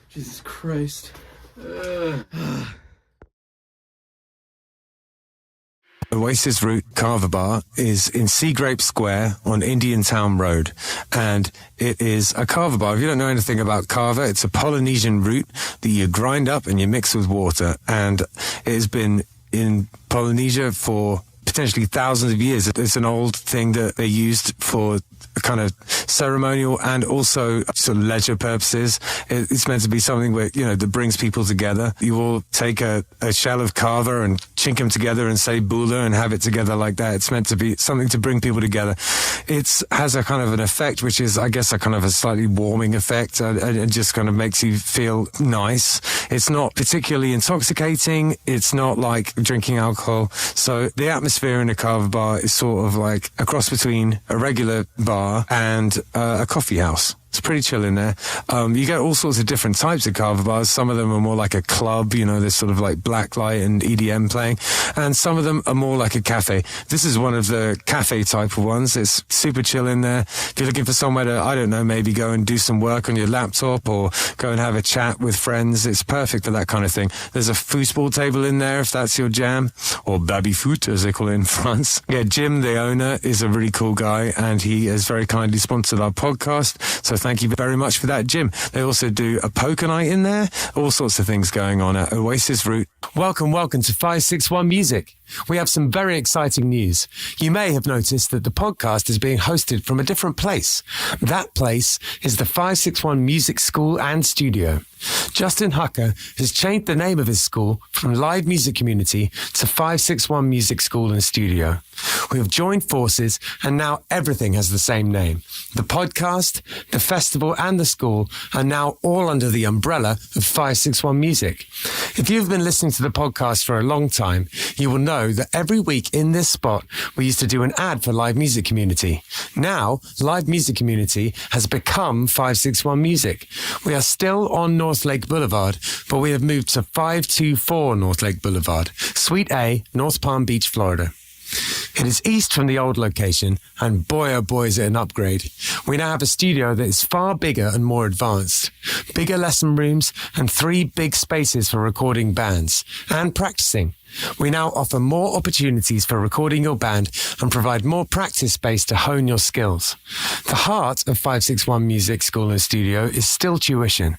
Jesus Christ. Oasis route Kava bar is in Seagrape Square on Indiantown Rd. And it is a Kava bar. If you don't know anything about Kava, it's a Polynesian root that you grind up and you mix with water. And it has been in Polynesia for potentially thousands of years. It's an old thing that they used for kind of ceremonial and also sort of leisure purposes. It's meant to be something where, that brings people together. You all take a shell of kava and chink them together and say bula and have it together like that. It's meant to be something to bring people together. It has a kind of an effect, which is, I guess, a kind of a slightly warming effect, and it just kind of makes you feel nice. It's not particularly intoxicating. It's not like drinking alcohol. So the atmosphere in a kava bar is sort of like a cross between a regular bar and a coffee house. It's pretty chill in there. You get all sorts of different types of kava bars. Some of them are more like a club, there's sort of like blacklight and EDM playing. And some of them are more like a cafe. This is one of the cafe type of ones. It's super chill in there. If you're looking for somewhere to, I don't know, maybe go and do some work on your laptop or go and have a chat with friends, it's perfect for that kind of thing. There's a foosball table in there if that's your jam, or baby foot as they call it in France. Yeah, Jim, the owner, is a really cool guy, and he has very kindly sponsored our podcast. So thank you very much for that, Jim. They also do a poker night in there. All sorts of things going on at Oasis Route. Welcome to 561 Music. We have some very exciting news. You may have noticed that the podcast is being hosted from a different place. That place is the 561 Music School and Studio. Justin Hucker has changed the name of his school from Live Music Community to 561 Music School and Studio. We have joined forces and now everything has the same name. The podcast, the festival and the school are now all under the umbrella of 561 Music. If you've been listening to the podcast for a long time, you will know that every week in this spot, we used to do an ad for Live Music Community. Now, Live Music Community has become 561 Music. We are still on North Lake Boulevard, but we have moved to 524 North Lake Boulevard, Suite A, North Palm Beach, Florida. It is east from the old location, and boy oh boy is it an upgrade. We now have a studio that is far bigger and more advanced. Bigger lesson rooms and 3 big spaces for recording bands and practicing. We now offer more opportunities for recording your band and provide more practice space to hone your skills. The heart of 561 Music School and Studio is still tuition.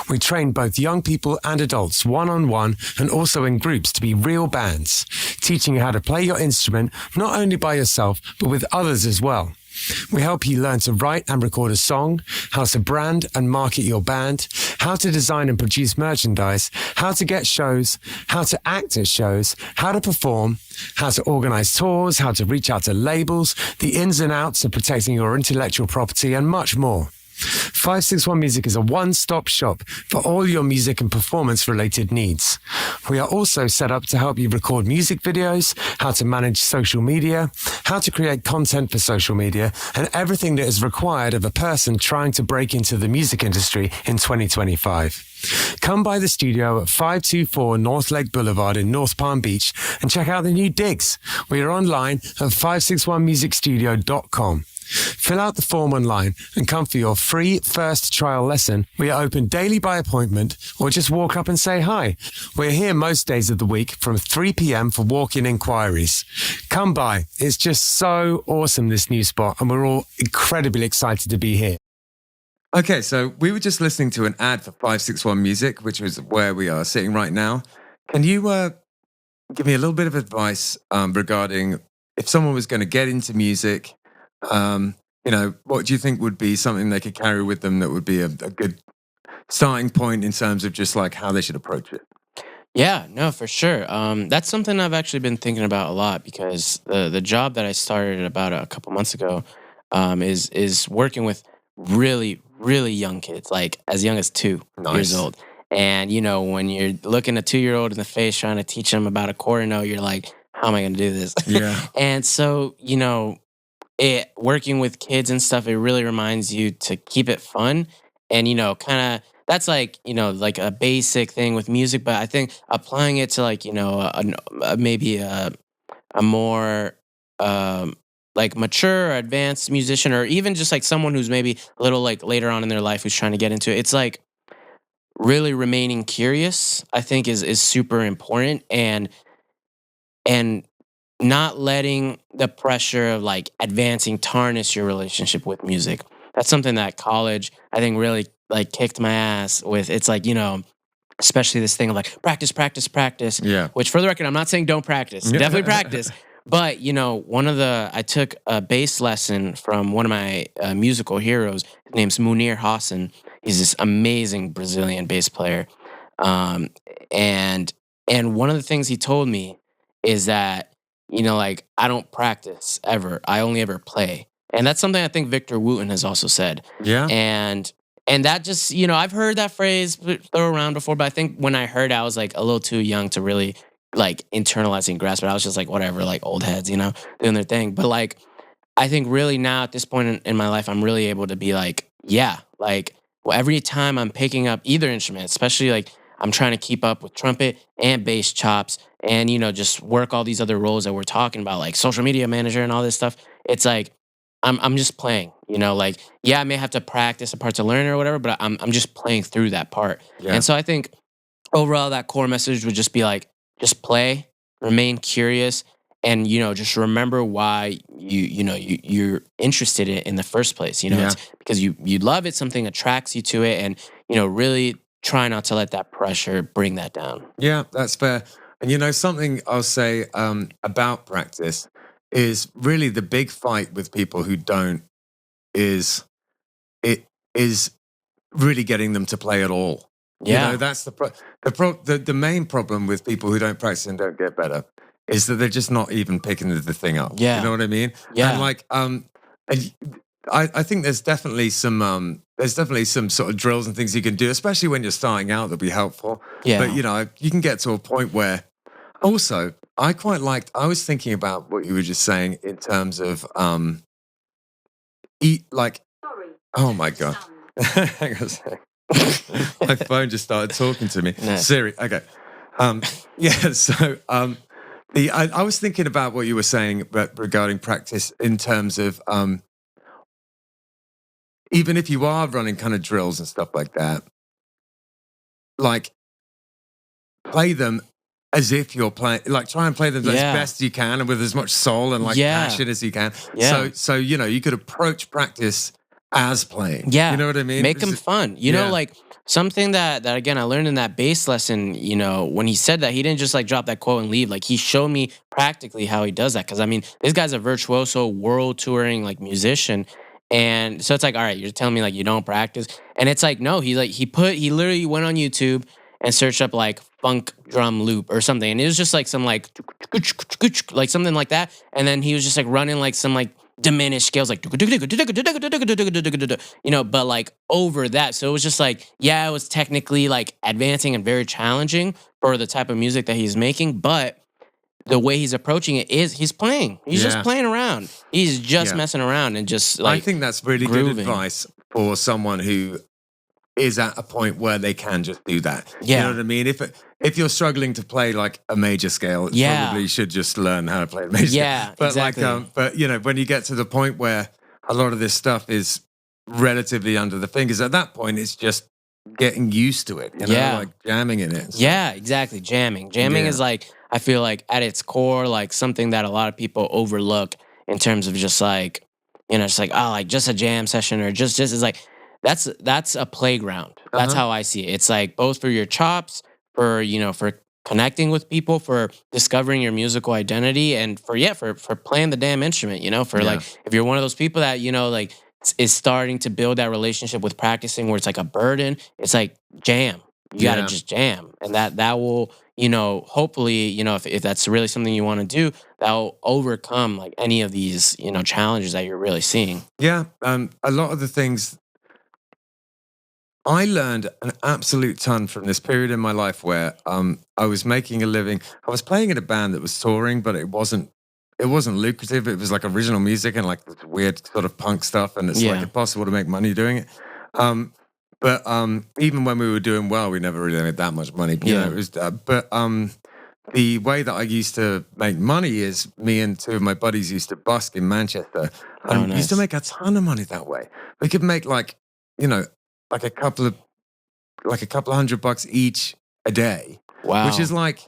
We train both young people and adults one-on-one and also in groups to be real bands, teaching you how to play your instrument not only by yourself but with others as well. We help you learn to write and record a song, how to brand and market your band, how to design and produce merchandise, how to get shows, how to act at shows, how to perform, how to organize tours, how to reach out to labels, the ins and outs of protecting your intellectual property, and much more. 561 Music is a one-stop shop for all your music and performance-related needs. We are also set up to help you record music videos, how to manage social media, how to create content for social media, and everything that is required of a person trying to break into the music industry in 2025. Come by the studio at 524 North Lake Boulevard in North Palm Beach and check out the new digs. We are online at 561musicstudio.com. Fill out the form online and come for your free first trial lesson. We are open daily by appointment or just walk up and say hi. We're here most days of the week from 3 p.m. for walk-in inquiries. Come by. It's just so awesome, this new spot, and we're all incredibly excited to be here. Okay, so we were just listening to an ad for 561 Music, which is where we are sitting right now. Can you give me a little bit of advice regarding if someone was going to get into music? What do you think would be something they could carry with them that would be a good starting point in terms of just like how they should approach it? Yeah, no, for sure. That's something I've actually been thinking about a lot because the job that I started about a couple months ago is working with really, really young kids, like as young as 2 years old. And, when you're looking a 2-year-old in the face trying to teach them about a quarter note, you're like, how am I going to do this? Yeah. And so, working with kids and stuff, it really reminds you to keep it fun. And, kind of, that's like, like a basic thing with music. But I think applying it to like, maybe a more like mature or advanced musician, or even just like someone who's maybe a little like later on in their life who's trying to get into it, it's like really remaining curious, I think is super important, and not letting the pressure of like advancing tarnish your relationship with music. That's something that college, I think, really like kicked my ass with. It's like, especially this thing of like practice, practice, practice. Yeah. Which, for the record, I'm not saying don't practice. Definitely practice. But I took a bass lesson from one of my musical heroes. His name's Munir Hassan. He's this amazing Brazilian bass player, and one of the things he told me is that like I don't practice ever. I only ever play, and that's something I think Victor Wooten has also said. Yeah. And that just, I've heard that phrase thrown around before, but I think when I heard it, I was like a little too young to really like internalize and grasp it. I was just like, whatever, like old heads, doing their thing. But like, I think really now at this point in my life, I'm really able to be like, yeah, like every time I'm picking up either instrument, especially like I'm trying to keep up with trumpet and bass chops and, just work all these other roles that we're talking about, like social media manager and all this stuff. It's like, I'm just playing, like, yeah, I may have to practice a part to learn or whatever, but I'm just playing through that part. Yeah. And so I think overall that core message would just be like, just play, remain curious, and, just remember why you're interested in the first place. It's because you love it, something attracts you to it, and, really try not to let that pressure bring that down. Yeah, that's fair. And something I'll say about practice is really the big fight with people who don't is really getting them to play at all. Yeah. That's the main problem with people who don't practice and don't get better is that they're just not even picking the thing up. Yeah. You know what I mean? Yeah. And like I think there's definitely some sort of drills and things you can do, especially when you're starting out, that'll be helpful. Yeah. But you can get to a point where also I was thinking about what you were just saying in terms of oh my God. Hang on a sec. My phone just started talking to me. Nice. Siri, okay. So I was thinking about what you were saying regarding practice in terms of even if you are running kind of drills and stuff like that, like play them as if you're playing, like try and play them as best you can and with as much soul and passion as you can. Yeah. So you could approach practice as playing. Yeah. You know what I mean? Make them fun. Like something that again, I learned in that bass lesson, when he said that, he didn't just like drop that quote and leave. Like he showed me practically how he does that. Cause I mean, this guy's a virtuoso world touring like musician. And so it's like, all right, you're telling me like you don't practice. And it's like, no, he literally went on YouTube and searched up like funk drum loop or something. And it was just like some like something like that. And then he was just like running like some like diminished scales, like, but like over that. So it was just like, yeah, it was technically like advancing and very challenging for the type of music that he's making. But the way he's approaching it is he's playing. He's just playing around. He's just messing around and just like I think that's really grooving. good advice for someone who is at a point where they can just do that. Yeah. You know what I mean? If you're struggling to play like a major scale, you probably should just learn how to play a major scale. But exactly. When you get to the point where a lot of this stuff is relatively under the fingers, at that point it's just getting used to it, like jamming in it. Yeah, exactly. Jamming is like, I feel like at its core, like something that a lot of people overlook in terms of just like, just like, oh, like just a jam session or just is like, that's a playground. That's how I see it. It's like both for your chops, for connecting with people, for discovering your musical identity, and for playing the damn instrument, like if you're one of those people that, like is starting to build that relationship with practicing where it's like a burden, it's like jam. You got to just jam. And that will, hopefully, if that's really something you want to do, that will overcome like any of these, challenges that you're really seeing. Yeah. A lot of the things I learned an absolute ton from this period in my life where I was making a living. I was playing in a band that was touring, but it wasn't lucrative. It was like original music and like this weird sort of punk stuff, and it's like impossible to make money doing it. But even when we were doing well, we never really made that much money. It was, but the way that I used to make money is me and two of my buddies used to busk in Manchester and used to nice. make a ton of money that way. We could make like, you know, like a couple of $100 each a day, Wow. which is like,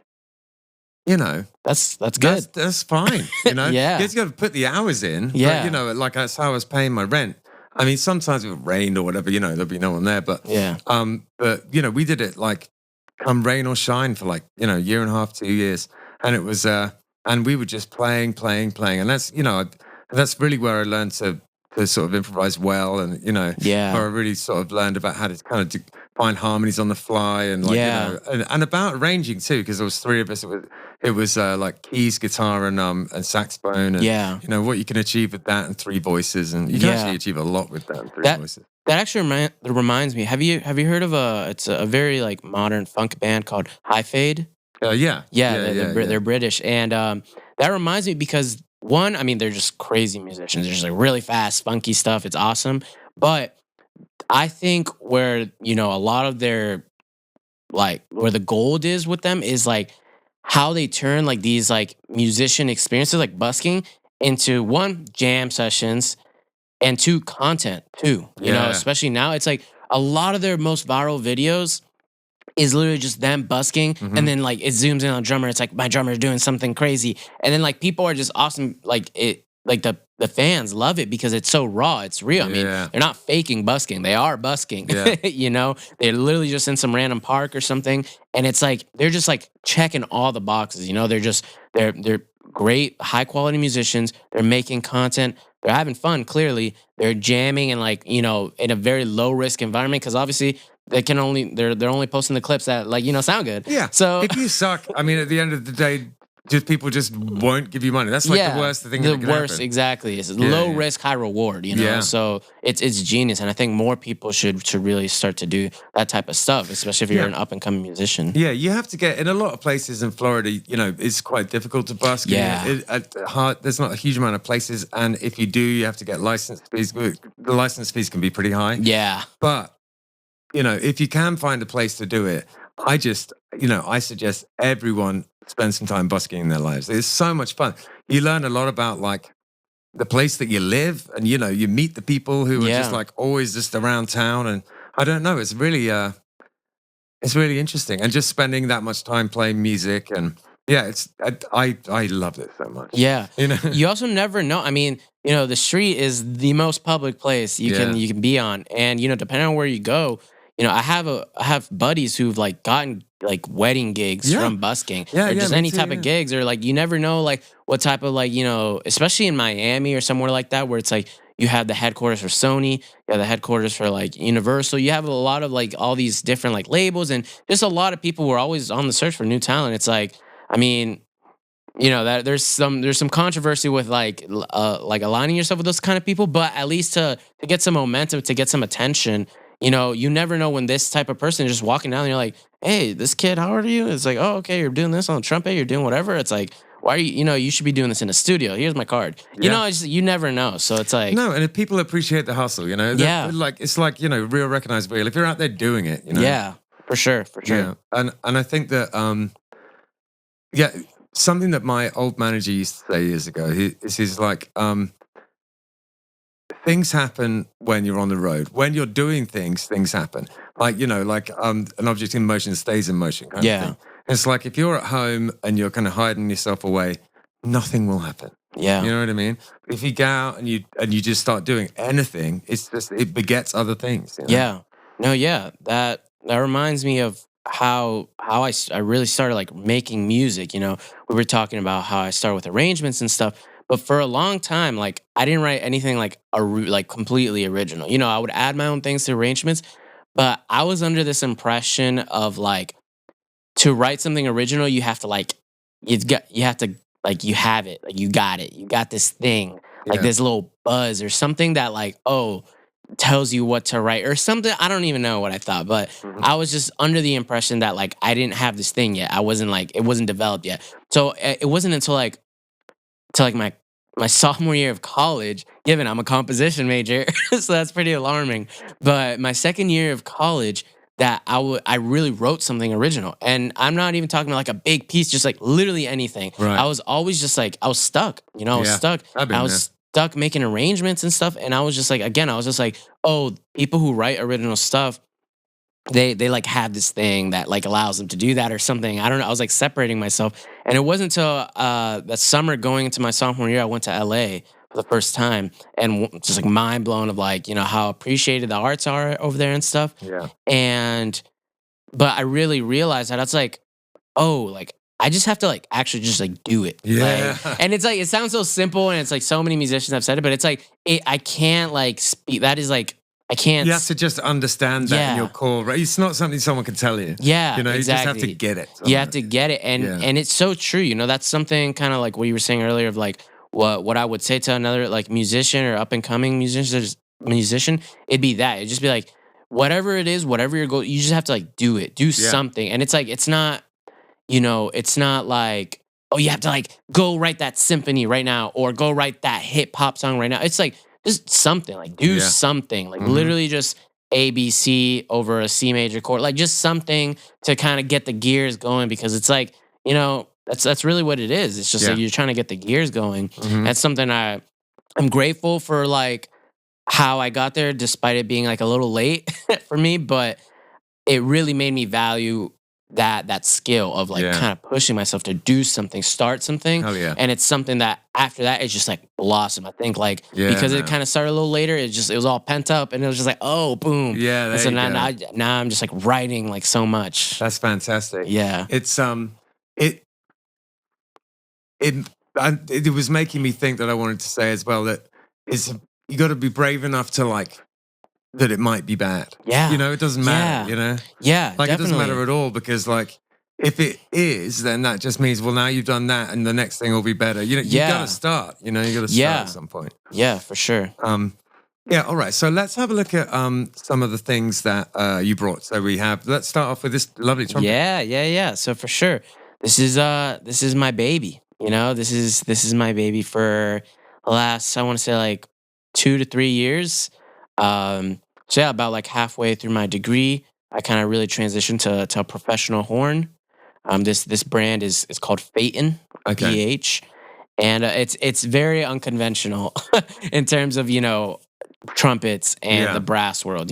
you know, that's good. that's fine. You know, Yeah. you just got to put the hours in. Yeah. But, you know, like that's how I was paying my rent. I mean, sometimes if it rained or whatever, you know, there'll be no one there. But Yeah. but you know, we did it like come rain or shine for like, you know, 1.5 years, 2 years, and it was and we were just playing, and that's, you know, that's really where I learned to sort of improvise well, and you know, Yeah. where I really sort of learned about how to kind of find harmonies on the fly, and like, Yeah. you know, and about arranging too, because there was three of us. It was like keys, guitar, and saxophone, and Yeah. you know what you can achieve with that, and three voices, and you can Yeah. actually achieve a lot with that and three That voices. that actually reminds me. Have you heard of it's a very like modern funk band called High Fade? Yeah, They're British, and that reminds me because one, I mean, they're just crazy musicians. They're just like really fast, funky stuff. It's awesome, but I think where you know a lot of their like where the gold is with them is like how they turn like these like musician experiences like busking into one jam sessions and two content too. You know, Yeah. especially now it's like a lot of their most viral videos is literally just them busking Mhm. and then like it zooms in on the drummer. It's like my drummer is doing something crazy. And then like people are just awesome. Like it like the fans love it because it's so raw. It's real. I mean, Yeah. they're not faking busking. They are busking. Yeah. You know, they're literally just in some random park or something. And it's like they're just like checking all the boxes. You know, they're great, high quality musicians. They're making content. They're having fun, clearly. They're jamming and like, you know, in a very low risk environment because obviously they're only posting the clips that like, you know, sound good. Yeah. So if you suck, I mean, at the end of the day, just people just won't give you money. That's like the worst thing the that can worst, happen. exactly. It's low yeah. risk, high reward, you know. Yeah. So it's genius. And I think more people should really start to do that type of stuff, especially if you're Yeah. an up and coming musician. Yeah, you have to get in a lot of places in Florida. You know, it's quite difficult to busk. Yeah. There's not a huge amount of places, and if you do, you have to get license fees. The license fees can be pretty high. Yeah. But you know, if you can find a place to do it, I suggest everyone spend some time busking in their lives. It's so much fun. You learn a lot about like the place that you live, and you know, you meet the people who are just Yeah. like always just around town, and I don't know, it's really interesting, and just spending that much time playing music, and yeah, I love it so much. Yeah. You know, You also never know. I mean, you know, the street is the most public place you Yeah. can be on. And, you know, depending on where you go, you know, I have buddies who've like gotten like wedding gigs Yeah. from busking. Yeah, or yeah, just me any too, type yeah. of gigs, or like you never know like what type of like, you know, especially in Miami or somewhere like that where it's like you have the headquarters for Sony, you have the headquarters for like Universal. You have a lot of like all these different like labels, and just a lot of people who are always on the search for new talent. It's like, I mean, you know that there's some controversy with like aligning yourself with those kind of people, but at least to get some momentum, to get some attention, you know, you never know when this type of person is just walking down and you're like, hey, this kid, how old are you? It's like, oh, okay, you're doing this on the trumpet, you're doing whatever. It's like, why are you know, you should be doing this in a studio. Here's my card. You Yeah. know, you never know. So it's like, no, and if people appreciate the hustle, you know, Yeah. it's like, you know, real recognized real. If you're out there doing it, you know, yeah, for sure. yeah, and I think that yeah, something that my old manager used to say years ago, he's like, things happen when you're on the road. When you're doing things happen. Like, you know, like an object in motion stays in motion kind Yeah. of thing. It's like if you're at home and you're kind of hiding yourself away, nothing will happen. Yeah. You know what I mean? If you go out and you just start doing anything, it begets other things. You know? Yeah. No, yeah. That reminds me of how I really started like making music, you know. We were talking about how I started with arrangements and stuff, but for a long time like I didn't write anything like like completely original. You know, I would add my own things to arrangements, but I was under this impression of like to write something original, you have to like you have to like you have it, like you got it. You got this thing, like Yeah. this little buzz or something that like, oh, tells you what to write or something. I don't even know what I thought, but Mhm. I was just under the impression that like I didn't have this thing yet. I wasn't like it wasn't developed yet. So it wasn't until like my sophomore year of college, given I'm a composition major, so that's pretty alarming. But my second year of college, that I really wrote something original. And I'm not even talking about like a big piece, just like literally anything. Right. I was always just like, I was stuck, I was Yeah, stuck. I've been I was stuck making arrangements and stuff. And I was just like, again, I was just like, oh, people who write original stuff, they like have this thing that like allows them to do that or something. I don't know. I was like separating myself. And it wasn't until that summer going into my sophomore year, I went to LA for the first time and just like mind blown of like, how appreciated the arts are over there and stuff. Yeah. But I really realized that I was like, oh, like I just have to like actually just like do it. Yeah. And it's like, it sounds so simple and it's like so many musicians have said it, but it's like, I can't like speak. That is like, I can't. You have to just understand that in your core, right? It's not something someone can tell you. Yeah, You just have to exactly. get it. You have to get it. And it's so true. That's something kind of like what you were saying earlier of like what I would say to another like musician or up and coming musician, it'd be that. It'd just be like, whatever it is, whatever your goal, you just have to like do it. Do something. And it's like, it's not like, oh, you have to like go write that symphony right now or go write that hip hop song right now. It's like just something, like do something, like literally just ABC over a C major chord, like just something to kind of get the gears going because it's like, that's really what it is. It's just like you're trying to get the gears going. That's something I'm grateful for, like how I got there, despite it being like a little late for me, but it really made me value that skill of like kind of pushing myself to do something, start something. Hell yeah. And it's something that after that it's just like blossom. I think like because it kind of started a little later, it was all pent up and it was just like, oh boom. Yeah. And so now I'm just like writing like so much. That's fantastic. Yeah. It's it was making me think that I wanted to say as well that you got to be brave enough to like that it might be bad. Yeah. It doesn't matter, Yeah, Like definitely. it doesn't matter at all because like if it is, then that just means, well, now you've done that and the next thing will be better. You got to start, you got to start at some point. Yeah, for sure. Yeah, all right. So let's have a look at some of the things that you brought. So let's start off with this lovely trumpet. Yeah. So for sure. This is my baby. This is my baby for the last, I want to say like 2 to 3 years. So yeah, about like halfway through my degree, I kind of really transitioned to a professional horn. This brand is called Phaeton, PH, and it's very unconventional in terms of trumpets and the brass world.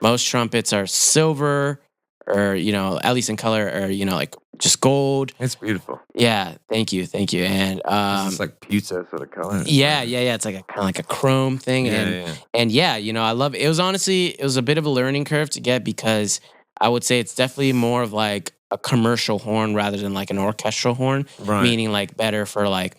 Most trumpets are silver or at least in color or like just gold. It's beautiful. Yeah, thank you. And it's like pewter sort of color. Yeah. It's like kind of like a chrome thing. And I love it. It was a bit of a learning curve to get because I would say it's definitely more of like a commercial horn rather than like an orchestral horn, meaning like better for like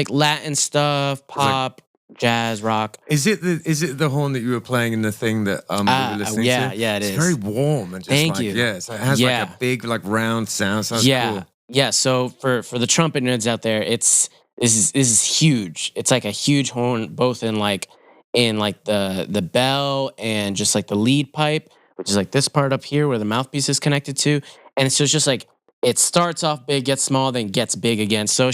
Latin stuff, pop, jazz, rock. Is it the horn that you were playing in the thing that we were listening to? Yeah, it's very warm and just Thank you. Yeah, so it has like a big like round sound. So cool. Yeah. So for the trumpet nerds out there, this is huge. It's like a huge horn, both in the bell and just like the lead pipe, which is like this part up here where the mouthpiece is connected to, and so it's just like it starts off big, gets small, then gets big again. So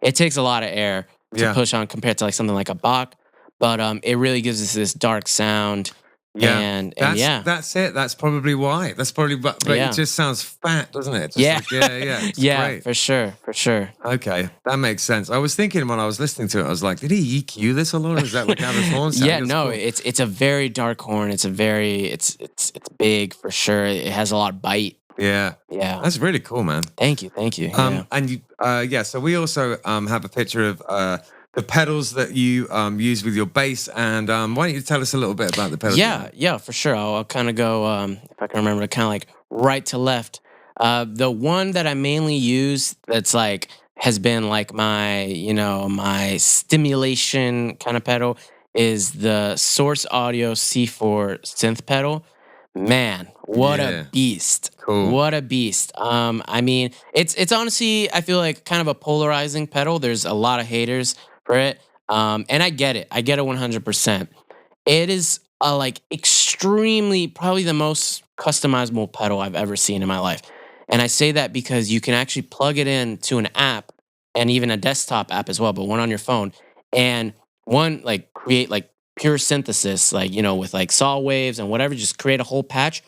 it takes a lot of air to push on compared to like something like a Bach, but it really gives us this dark sound. Yeah, and that's it. That's probably why. That's probably, but it just sounds fat, doesn't it? Yeah. It's yeah, great. for sure. Okay, that makes sense. I was thinking when I was listening to it, I was like, did he EQ this a lot? Or is that like how this horn sounds? Yeah, no, cool. it's a very dark horn. It's big for sure. It has a lot of bite. Yeah. That's really cool, man. Thank you. And you, so we also have a picture of the pedals that you use with your bass, and why don't you tell us a little bit about the pedals? Yeah, for sure. I'll kind of go, if I can remember, kind of like right to left. The one that I mainly use that's like has been like my my stimulation kind of pedal is the Source Audio C4 synth pedal. Man, what a beast. Cool. What a beast. I mean, it's honestly, I feel like kind of a polarizing pedal. There's a lot of haters for it. And I get it. 100%. It is like extremely, probably the most customizable pedal I've ever seen in my life. And I say that because you can actually plug it into an app and even a desktop app as well, but one on your phone. And one, like create like pure synthesis, like, with like saw waves and whatever, just create a whole patch.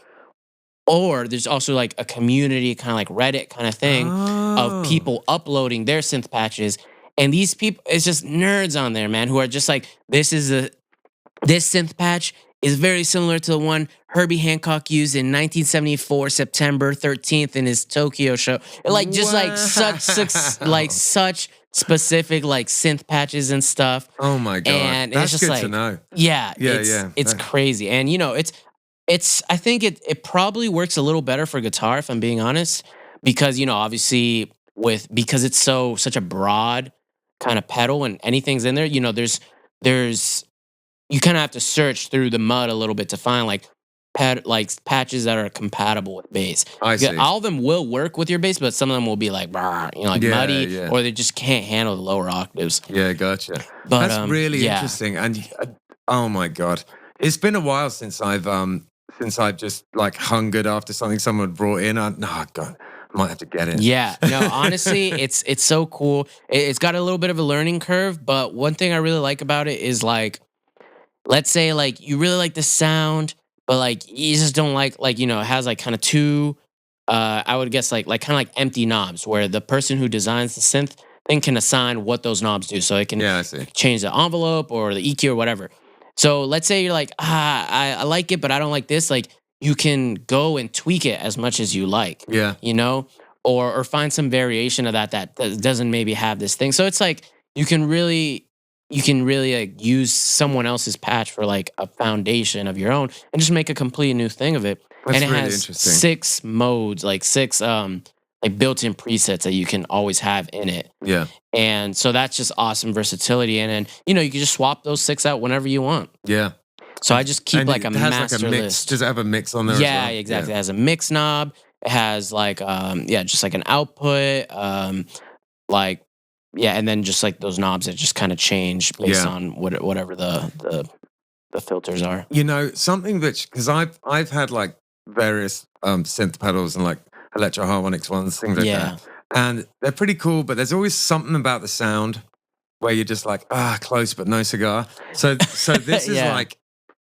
Or there's also like a community, kind of like Reddit kind of thing of people uploading their synth patches. And these people, it's just nerds on there, man, who are just like, this synth patch is very similar to the one Herbie Hancock used in 1974, September 13th in his Tokyo show. Like just like such specific like synth patches and stuff. Oh my God. And That's it's just good like, to know. yeah, Yeah. it's crazy. And it's I think it probably works a little better for guitar, if I'm being honest, because obviously because it's such a broad kind of pedal and anything's in there, there's you kind of have to search through the mud a little bit to find like patches that are compatible with bass. I see. All of them will work with your bass, but some of them will be like, muddy, or they just can't handle the lower octaves. Yeah, gotcha. But that's really interesting. And oh my God, it's been a while since I've just like hungered after something someone brought in. God, I might have to get it. Yeah, no, honestly, it's so cool. It's got a little bit of a learning curve, but one thing I really like about it is like, let's say like you really like the sound, but like you just don't like it has like kind of two, I would guess like kind of like empty knobs where the person who designs the synth thing can assign what those knobs do, so it can I see. change the envelope or the EQ or whatever. So let's say you're like, I like it, but I don't like this. Like you can go and tweak it as much as you like. Yeah. Or find some variation of that doesn't maybe have this thing. So it's like you can really like use someone else's patch for like a foundation of your own and just make a complete new thing of it. That's and it really has interesting. 6 modes, like 6 like built-in presets that you can always have in it. Yeah. And so that's just awesome versatility. And then, you can just swap those 6 out whenever you want. Yeah. So I just keep And like a it has master like a mix. list. Does it have a mix on there as Yeah, well? exactly. It has a mix knob. It has like just like an output, and then just like those knobs that just kind of change based on whatever the filters are. Something because I've had like various synth pedals and like electro-harmonics ones, things like that. And they're pretty cool, but there's always something about the sound where you're just like, close but no cigar. So this is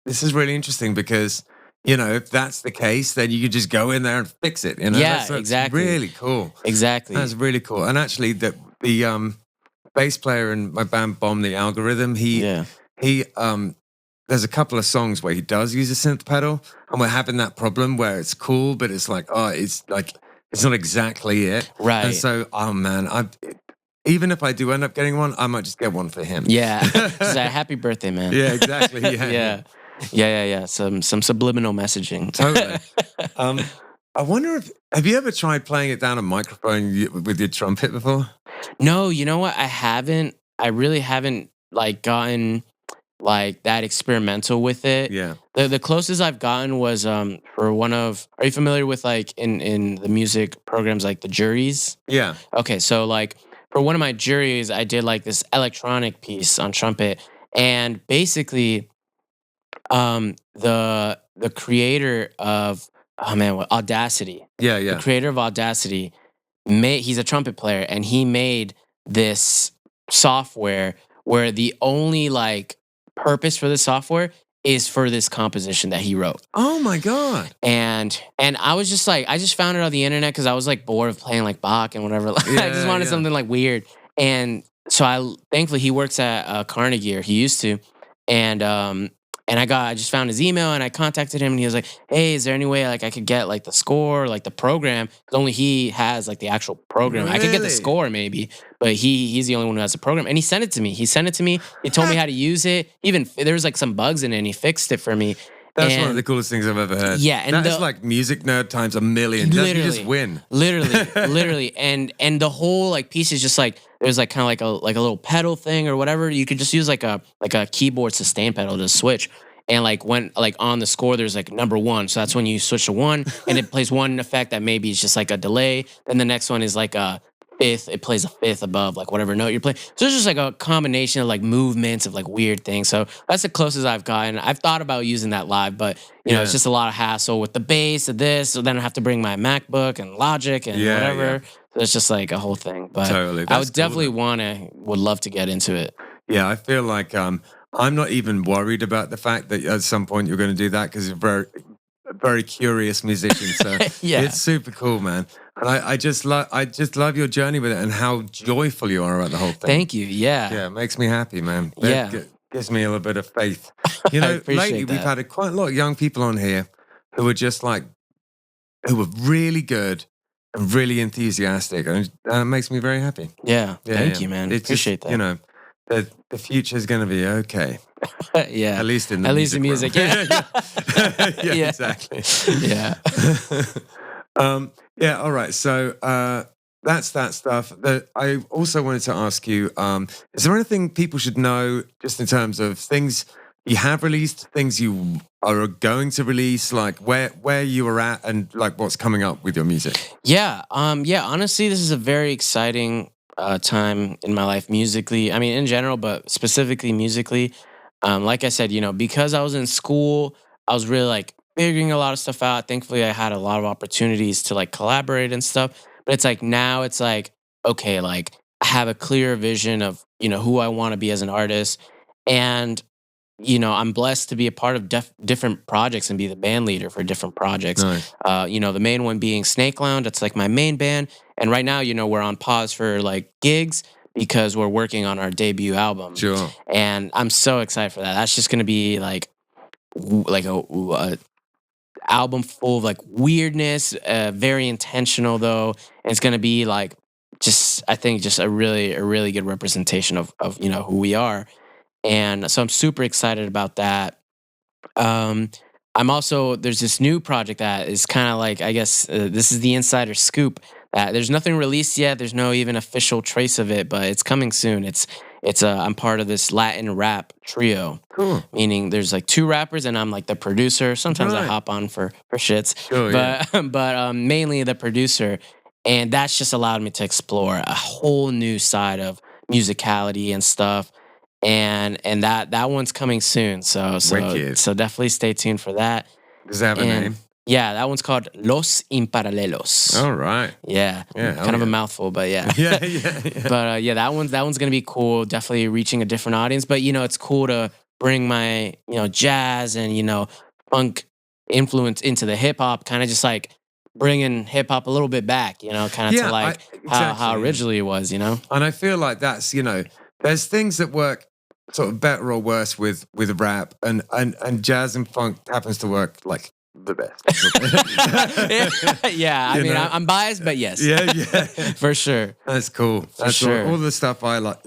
this is really interesting because, if that's the case, then you can just go in there and fix it. That's exactly. Really cool. Exactly. That's really cool. And actually the bass player in my band Bomb the Algorithm, he there's a couple of songs where he does use a synth pedal, and we're having that problem where it's cool, but it's like, it's not exactly it. Right. And so, even if I do end up getting one, I might just get one for him. Yeah. Just a happy birthday, man. Yeah, exactly. Yeah. Yeah. Some subliminal messaging. Totally. I wonder have you ever tried playing it down a microphone with your trumpet before? No, you know what? I haven't. I really haven't like gotten like that experimental with it. Yeah. The closest I've gotten was for one of. Are you familiar with like in the music programs like the juries? Yeah. Okay, so like for one of my juries, I did like this electronic piece on trumpet, and basically, the creator of Audacity. Yeah. The creator of Audacity he's a trumpet player, and he made this software where the only like purpose for the software is for this composition that he wrote. Oh my God. And I was just like, I just found it on the internet because I was like bored of playing like Bach and whatever. I just wanted something like weird. And so thankfully he works at Carnegie, or he used to. And I just found his email, and I contacted him, and he was like, "Hey, is there any way like I could get like the score, like the program? Because only he has like the actual program. I could get the score maybe, but he's the only one who has the program." And he sent it to me. He told me how to use it. Even there was like some bugs in it, and he fixed it for me. That's one of the coolest things I've ever heard. Yeah, and that's like music nerd times a million. You just win. Literally, and the whole like piece is just like there's like kind of like a little pedal thing or whatever. You could just use like a keyboard sustain pedal to switch. And like when like on the score, there's like number 1, so that's when you switch to 1, and it plays one effect that maybe is just like a delay. Then the next one is like a fifth. It plays a fifth above like whatever note you're playing. So it's just like a combination of like movements of like weird things. So that's the closest I've gotten. I've thought about using that live, but you know it's just a lot of hassle with the bass of this. So then I have to bring my MacBook and Logic and whatever. Yeah. So it's just like a whole thing. But totally. I would definitely would love to get into it. Yeah, I feel like I'm not even worried about the fact that at some point you're going to do that, because a very curious musician. So Yeah. it's super cool, man. And I just love your journey with it and how joyful you are about the whole thing. Thank you. Yeah. Yeah, it makes me happy, man. Yeah. Gives me a little bit of faith. You I know, appreciate lately we've that. had quite a lot of young people on here who are just like, who were really good and really enthusiastic. And it makes me very happy. Yeah. Yeah, Thank yeah. you, man. It's Appreciate just, you know, the future's going to be okay. that. Yeah. At least in the At least in music. realm. Yeah. yeah, Yeah. exactly. Yeah. Yeah, all right. So that's that stuff. I also wanted to ask you, is there anything people should know just in terms of things you have released, things you are going to release, like where you are at and like what's coming up with your music? Yeah. Yeah. Honestly, this is a very exciting time in my life musically. I mean, in general, but specifically musically. Like I said, because I was in school, I was really like figuring a lot of stuff out. Thankfully, I had a lot of opportunities to like collaborate and stuff. But it's like now it's like, okay, like I have a clear vision of, who I want to be as an artist. And I'm blessed to be a part of different projects and be the band leader for different projects. Nice. The main one being Snake Lounge. That's like my main band. And right now, we're on pause for like gigs because we're working on our debut album. Sure. And I'm so excited for that. That's just gonna be like a album full of like weirdness, very intentional though. And it's gonna be like I think just a really good representation of who we are. And so I'm super excited about that. I'm also there's this new project that is kind of like I guess this is the insider scoop that there's nothing released yet. There's no even official trace of it, but it's coming soon. I'm part of this Latin rap trio, Cool. meaning there's like two rappers and I'm like the producer. Sometimes I Right. hop on for shits, Sure, yeah. but mainly the producer, and that's just allowed me to explore a whole new side of musicality and stuff. And that one's coming soon. So Wicked. so definitely stay tuned for that. Does it have a And name? yeah, that one's called Los Imparalelos. All right. Yeah, Yeah, hell kind of a yeah. mouthful, but yeah. Yeah, yeah, yeah. But yeah, that one's gonna be cool. Definitely reaching a different audience. But it's cool to bring my jazz and funk influence into the hip hop. Kind of just like bringing hip hop a little bit back. Kind of Yeah, to like exactly, how yeah. originally it was. And I feel like that's, there's things that work sort of better or worse with rap and jazz and funk happens to work like the best. Yeah, I You mean, know? I'm biased, but yes, Yeah, yeah. for sure. That's cool. That's sure. all the stuff I like,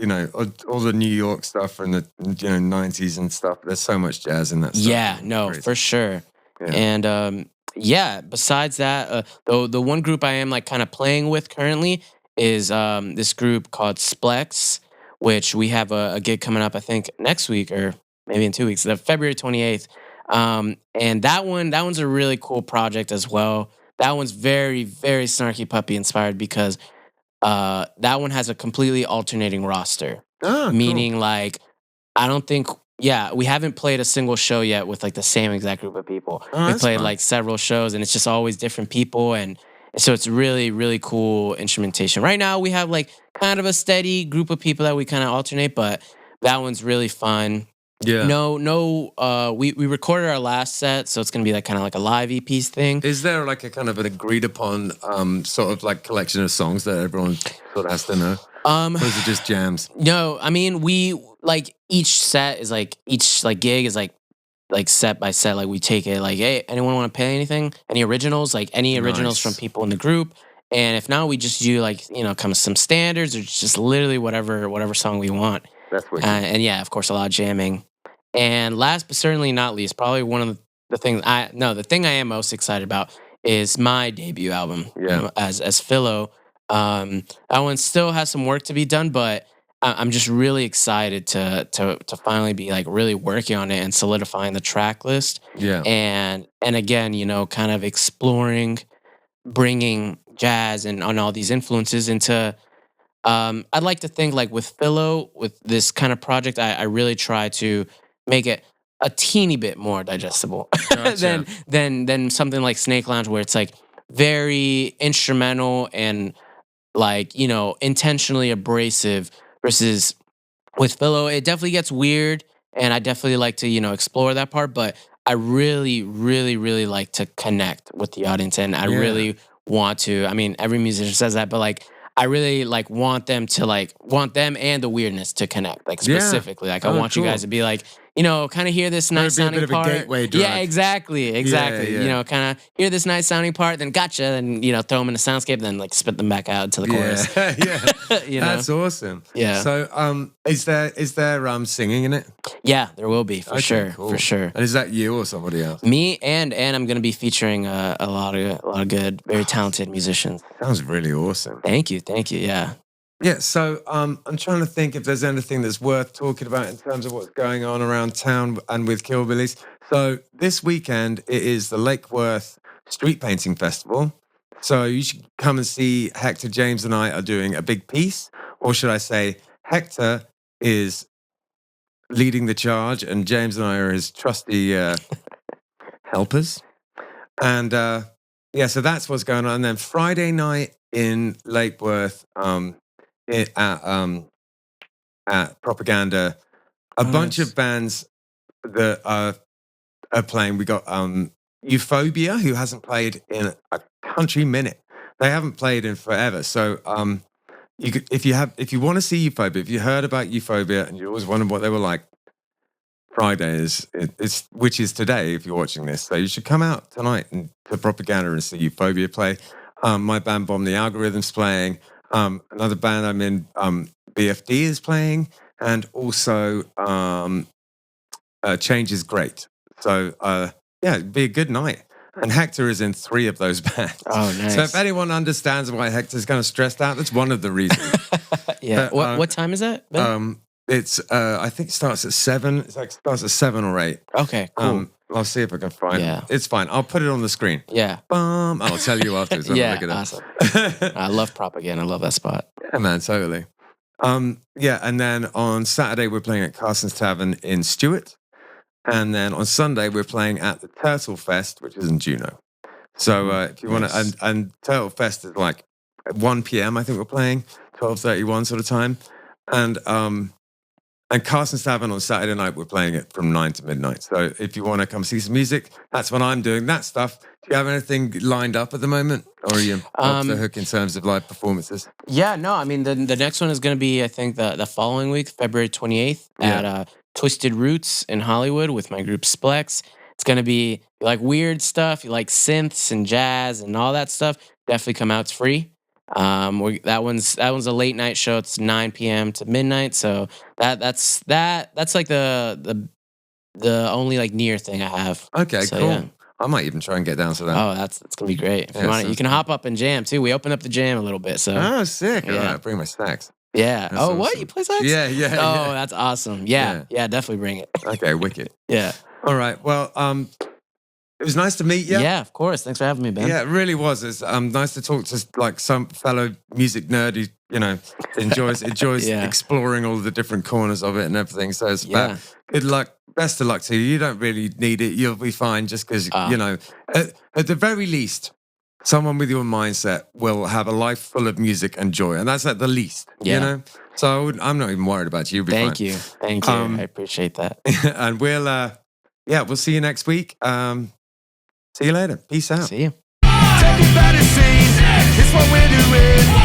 all the New York stuff from the 90s and stuff. There's so much jazz in that stuff. Yeah, no, Crazy. for sure. Yeah. And yeah, besides that, the one group I am like kind of playing with currently is this group called Splex, which we have a gig coming up, I think next week or maybe in 2 weeks, the February 28th. And that one's a really cool project as well. That one's very, very Snarky Puppy inspired because that one has a completely alternating roster. Ah, cool. Meaning like I don't think we haven't played a single show yet with like the same exact group of people. Oh, We that's played fun. like several shows and it's just always different people and so it's really, really cool instrumentation. Right now we have like kind of a steady group of people that we kind of alternate, but that one's really fun. Yeah. We recorded our last set, so it's gonna be like kind of like a live EPs thing. Is there like a kind of an agreed upon sort of like collection of songs that everyone sort of has to know? Or is it just jams? No, I mean we like each set is like each like gig is like set by set. Like we take it like, hey, anyone want to play anything? Any originals? Like any originals Nice. from people in the group. And if not, we just do like kind of some standards or just literally whatever song we want. That's what. And yeah, of course, a lot of jamming. And last but certainly not least, probably one of the things the thing I am most excited about is my debut album. Yeah. As Fillo. That one still has some work to be done, but I'm just really excited to finally be like really working on it and solidifying the track list. Yeah. And again, kind of exploring, bringing jazz and on all these influences into. I'd like to think like with Fillo, with this kind of project, I really try to make it a teeny bit more digestible Gotcha. than something like Snake Lounge, where it's like very instrumental and like intentionally abrasive. Versus with Fillo, it definitely gets weird, and I definitely like to explore that part. But I really, really, really like to connect with the audience, and I really want to. I mean, every musician says that, but like, I really like want them and the weirdness to connect, like specifically. Like, I want you guys to be like, kind of hear this nice sounding part. A gateway drug. Yeah, exactly. Yeah. Kind of hear this nice sounding part, then gotcha, and throw them in a soundscape, then like spit them back out into the chorus. Yeah, that's awesome. Yeah. So, is there singing in it? Yeah, there will be for sure, cool. for sure. And is that you or somebody else? Me and I'm going to be featuring a lot of good, very talented musicians. Sounds really awesome. Thank you. Yeah. Yeah, so I'm trying to think if there's anything that's worth talking about in terms of what's going on around town and with Killbillies. So this weekend, it is the Lake Worth Street Painting Festival. So you should come and see Hector, James, and I are doing a big piece. Or should I say, Hector is leading the charge and James and I are his trusty helpers. And so that's what's going on. And then Friday night in Lake Worth, at Propaganda, a bunch of bands that are playing. We got Euphoria, who hasn't played in a country minute. They haven't played in forever. So if you want to see Euphoria, if you heard about Euphoria and you always wondered what they were like, Friday is which is today if you're watching this. So you should come out tonight to Propaganda and see Euphoria play. My band Bomb the Algorithm's playing. Another band I'm in, BFD is playing, and also Change is Great. So it'd be a good night. And Hector is in 3 of those bands. Oh, nice. So if anyone understands why Hector's kind of stressed out, that's one of the reasons. Yeah. What time is that, Ben? It's I think it starts at 7. It's like starts at 7 or 8. Okay, cool. I'll see if I can find it. It's fine. I'll put it on the screen. Yeah. I'll tell you afterwards. Yeah, awesome. I love Propaganda. I love that spot. Yeah, man, totally. And then on Saturday we're playing at Carson's Tavern in Stewart. And then on Sunday we're playing at the Turtle Fest, which is in Juneau. So if you want to, and Turtle Fest is like at 1 p.m. I think we're playing, 12:31 sort of time. And Carson's Tavern on Saturday night, we're playing it from 9 to midnight. So if you want to come see some music, that's what I'm doing. That stuff. Do you have anything lined up at the moment? Or are you off the hook in terms of live performances? Yeah, no. I mean, the next one is going to be, I think, the following week, February 28th, at Twisted Roots in Hollywood with my group Splex. It's going to be like weird stuff. You like synths and jazz and all that stuff. Definitely come out. It's free. That one's a late night show. It's 9 p.m. to midnight. So that's like the only like near thing I have. Okay, so, cool. Yeah. I might even try and get down to that. Oh, that's gonna be great. If you want it, you can hop up and jam too. We open up the jam a little bit. So sick. Yeah. All right, bring my snacks. Yeah. That's awesome. What? awesome. You play sax? Yeah. Oh, that's awesome. Yeah, definitely bring it. Okay, wicked. Yeah. All right. Well, it was nice to meet you. Yeah, of course. Thanks for having me, Ben. Yeah, it really was. It's nice to talk to like some fellow music nerd who, enjoys exploring all the different corners of it and everything. So it's good luck. Best of luck to you. You don't really need it. You'll be fine just because, at the very least, someone with your mindset will have a life full of music and joy. And that's at the least, So I'm not even worried about you. You'll be fine. Thank you. I appreciate that. And we'll see you next week. See you later. Peace out. See you. Take it by the scene. It's what we're doing.